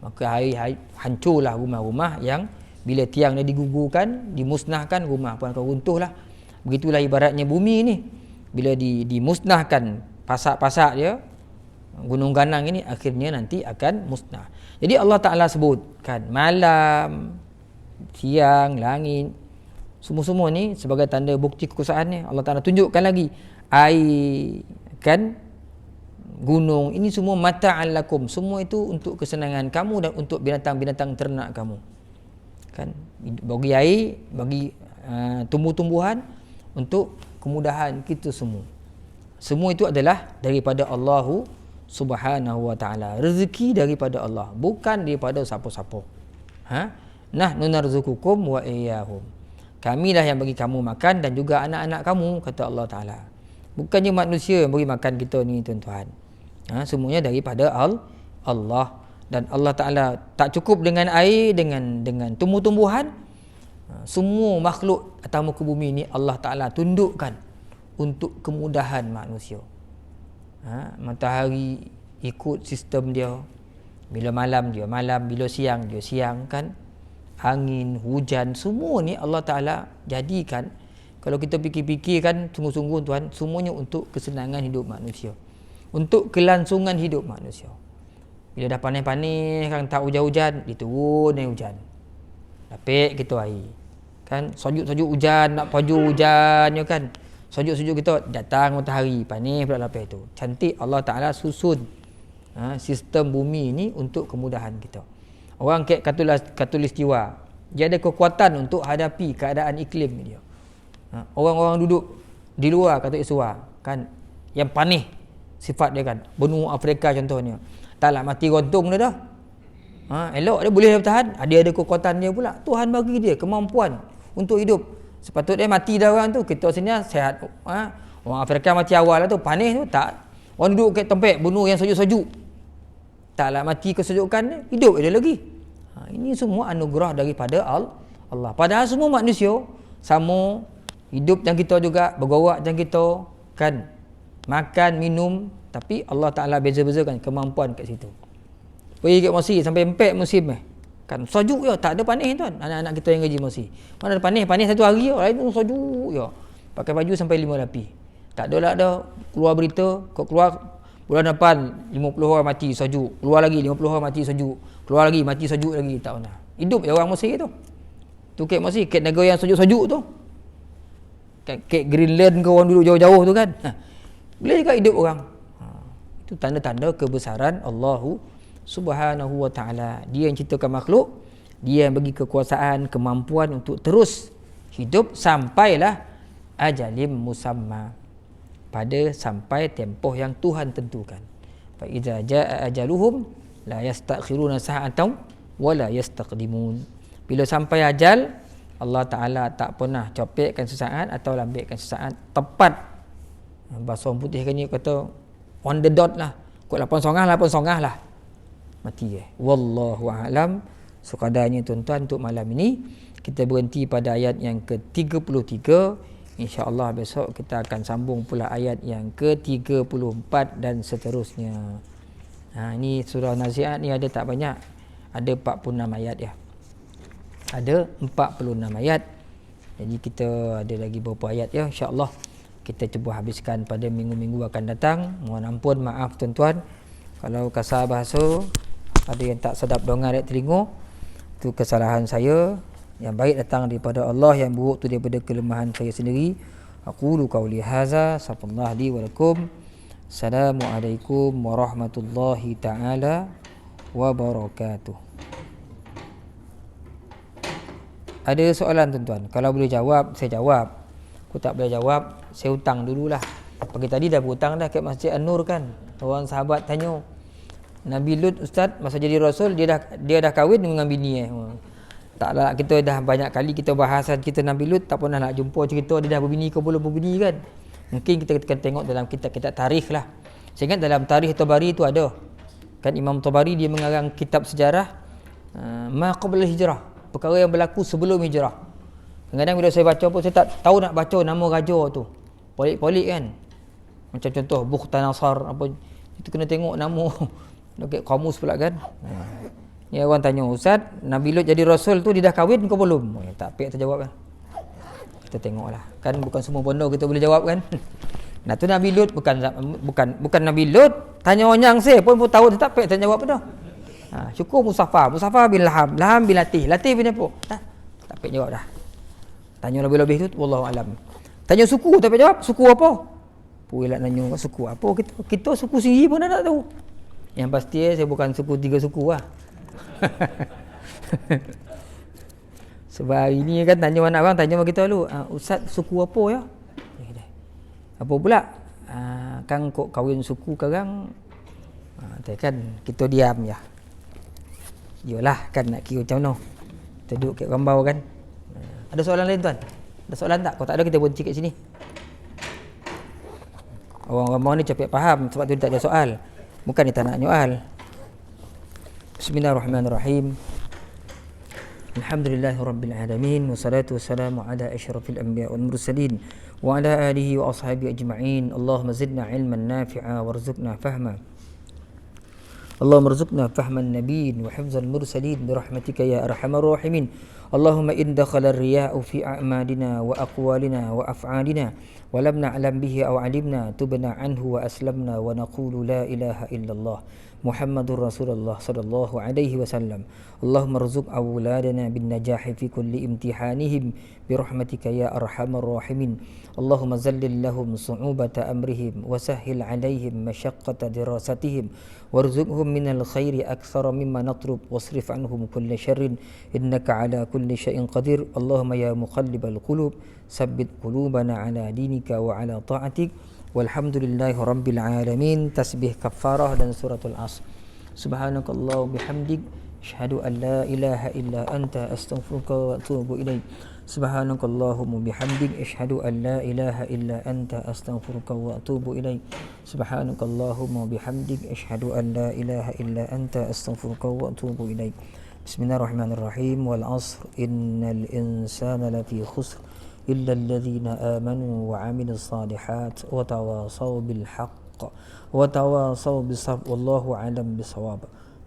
Maka hancurlah rumah-rumah yang bila tiangnya digugurkan, dimusnahkan, rumah pun akan runtuhlah. Begitulah ibaratnya bumi ni, bila dimusnahkan pasak-pasak dia, gunung ganang ini akhirnya nanti akan musnah. Jadi Allah Ta'ala sebutkan malam, siang, langit, semua-semua ni sebagai tanda bukti kekuasaannya. Allah Ta'ala tunjukkan lagi air kan, gunung, ini semua mata'an lakum, semua itu untuk kesenangan kamu dan untuk binatang-binatang ternak kamu kan. Bagi air, bagi tumbuh-tumbuhan, untuk kemudahan kita semua. Semua itu adalah daripada Allah Subhanahu wa ta'ala. Rezeki daripada Allah, bukan daripada siapa-siapa. Nahnu narzuqukum wa iyyahum, kamilah yang bagi kamu makan dan juga anak-anak kamu, kata Allah Ta'ala. Bukannya manusia yang beri makan kita ni, tuan-tuan. Semuanya daripada Allah. Dan Allah Ta'ala tak cukup dengan air, dengan tumbuh-tumbuhan. Semua makhluk atas muka bumi ni Allah Ta'ala tundukkan untuk kemudahan manusia. Matahari ikut sistem dia, bila malam dia malam, bila siang dia siang kan. Angin, hujan, semua ni Allah Ta'ala jadikan. Kalau kita fikir-fikir kan sungguh-sungguh tuan, semuanya untuk kesenangan hidup manusia, untuk kelangsungan hidup manusia. Bila dah panas-panas kan, tak hujan-hujan, diturun air hujan, lapik kita air kan. Sejuk-sejuk hujan, nak paju hujan ya kan. Sejuk-sejuk kita, datang matahari, panas pula lapik tu. Cantik Allah Ta'ala susun sistem bumi ni untuk kemudahan kita. Orang katulistiwa, dia ada kekuatan untuk hadapi keadaan iklim dia. Orang-orang duduk di luar katulistiwa kan, yang panas sifat dia kan, benua Afrika contohnya, taklah mati gontung dia dah. Elok dia boleh bertahan. Dia ada kekuatan dia pula. Tuhan bagi dia kemampuan untuk hidup. Sepatutnya mati dah orang tu. Kita sini sehat. Orang Afrika mati awal lah tu, panas tu tak. Orang duduk kat tempat benua yang sejuk-sejuk, taklah mati kesejukan dia, hidup dia lagi. Ini semua anugerah daripada Allah. Padahal semua manusia sama, hidup macam kita juga, bergerak macam kita kan, makan, minum, tapi Allah Ta'ala beza-bezakan kemampuan kat situ. Pergi kat Mesir sampai 4 musim kan, sejuk je, tak ada panas tuan. Anak-anak kita yang gaji Mesir, mana ada panas satu hari je, lain tu sejuk je. Pakai baju sampai 5 lapis. Tak adalah ada keluar berita, kau keluar bulan depan 50 orang mati sejuk, keluar lagi 50 orang mati sejuk, keluar lagi mati sejuk lagi. Tak pernah. Hidup je orang Mesir tu. Tu kat Mesir, kat negara yang sejuk-sejuk tu. Kat Greenland ke, orang duduk jauh-jauh tu kan. Boleh juga hidup orang. Itu tanda-tanda kebesaran Allah Subhanahu wa ta'ala. Dia yang ciptakan makhluk, dia yang bagi kekuasaan, kemampuan untuk terus hidup sampailah ajalim musamma, pada sampai tempoh yang Tuhan tentukan. Fa iza jaa ajaluhum la yastakhiruna sa'atan wa la yastaqdimun. Bila sampai ajal, Allah Ta'ala tak pernah copekkan sesaat atau lambikkan sesaat, tepat. Bahasa orang putih kan ni kata on the dot lah, kod 8.9 lah mati wallahu a'lam. Sekadarnya tuan-tuan, untuk malam ini kita berhenti pada ayat yang ke-33. InsyaAllah besok kita akan sambung pula ayat yang ke-34 dan seterusnya. Ini surah Nazi'at ni ada tak banyak, ada 46 ayat ya. Ada 46 ayat. Jadi kita ada lagi beberapa ayat ya, insya-Allah kita cuba habiskan pada minggu-minggu akan datang. Mohon ampun, maaf tuan-tuan kalau kasar bahasa, ada yang tak sedap dengar dari telinga, itu kesalahan saya. Yang baik datang daripada Allah, yang buruk tu daripada kelemahan saya sendiri. Aqulu qauli hadza, sallallahu li wa lakum. Assalamualaikum warahmatullahi taala wabarakatuh. Ada soalan tuan-tuan? Kalau boleh jawab, saya jawab. Aku tak boleh jawab, saya hutang dululah. Pagi tadi dah berhutang dah kat Masjid An-Nur kan. Orang sahabat tanya, Nabi Lut ustaz masa jadi rasul dia dah kahwin dengan bini Taklah, kita dah banyak kali kita bahasan kita Nabi Lut, tak pernah nak jumpa cerita dia dah berbini ke belum berbini kan. Mungkin kita akan tengok dalam kitab-kitab tarikh lah. Saya ingat dalam Tarikh Tabari tu ada. Kan Imam Tabari dia mengarang kitab sejarah ma qabla hijrah, perkara yang berlaku sebelum hijrah. Kadang-kadang bila saya baca pun saya tak tahu nak baca nama raja tu. Polik-polik kan. Macam contoh Bukhtanasar apa, itu kena tengok nama dekat kamus pula kan. Ya, orang tanya, ustaz Nabi Lut jadi rasul tu dia dah kahwin ke belum? Tak payah terjawab kan. Kita tengoklah. Kan bukan semua benda kita boleh jawab kan. Nah tu Nabi Lut bukan Nabi Lut, tanya orang yang saya pun tahu, tak payah terjawab dah. Syukur Musafa bin Laham bin Latih bin apa? Tak payah jawab dah. Tanya lebih-lebih tu wallahu alam. Tanya suku tak payah jawab, suku apa? Puilah nanya suku apa, kita suku sendiri pun dah tak tahu. Yang pasti saya bukan suku 3 suku lah. Sebab hari ni kan tanya anak abang, tanya kita dulu, ustaz suku apa ya? Apa pula? Kan kok kahwin suku sekarang. Kan kita diam ya. Yalah kan nak kira macam mana. Kita duduk kat rambau kan. Ada soalan lain tuan? Ada soalan tak? Kalau tak ada kita berhenti kat sini. Orang rambau ni cepat faham, sebab tu dia tak ada soal. Bukan dia tak nak nyoal. Bismillahirrahmanirrahim. Alhamdulillahirabbil alamin, wassalatu wassalamu ala asyrafil anbiya wal mursalin wa ala alihi wa ashabihi ajma'in. Allahumma zidna ilman nafi'a warzuqna fahma. Allahumma rzuqna fahman nabiyyin wa hifzal mursalin birahmatika ya arhamar rahimin. Allahumma in dakhala ar-riya'u fi a'malina wa aqwalina wa af'alina wa lam na'lam bihi aw 'alimna tubna anhu wa aslamna wa naqulu la ilaha illallah Muhammadur Rasulullah sallallahu alaihi wasallam. Allahumma rzuq awladana bin najahi fi kulli imtihanihim birahmatika ya arhamar rahimin. Allahumma zallil lahum su'ubata amrihim wa sahhil 'alaihim mashaqqata dirasatihim warzuqhum minal khairi aktsara mimma natlub wasrif anhum kulla syarrin innaka ala kulli syai'in qadir. Allahumma ya muqallibal qulub sabbit qulubana ala dinika wa ala ta'atik. Walhamdulillahi rabbil alamin. Tasbih kafarah dan suratul Asr. Subhanakallah bihamdik asyhadu an la ilaha illa anta astaghfiruka wa atubu ilaik. Subhanakallahumma bihamdik asyhadu an la ilaha illa anta astaghfiruka wa atubu ilaik. Subhanakallahumma bihamdik asyhadu an la ilaha illa anta astaghfiruka wa atubu ilaik. Bismillahirrahmanirrahim. Wal 'asr innal insana lafi khusr إلا الذين آمنوا وعملوا الصالحات وتواصوا بالحق وتواصوا بالصبر والله أعلم بالصواب.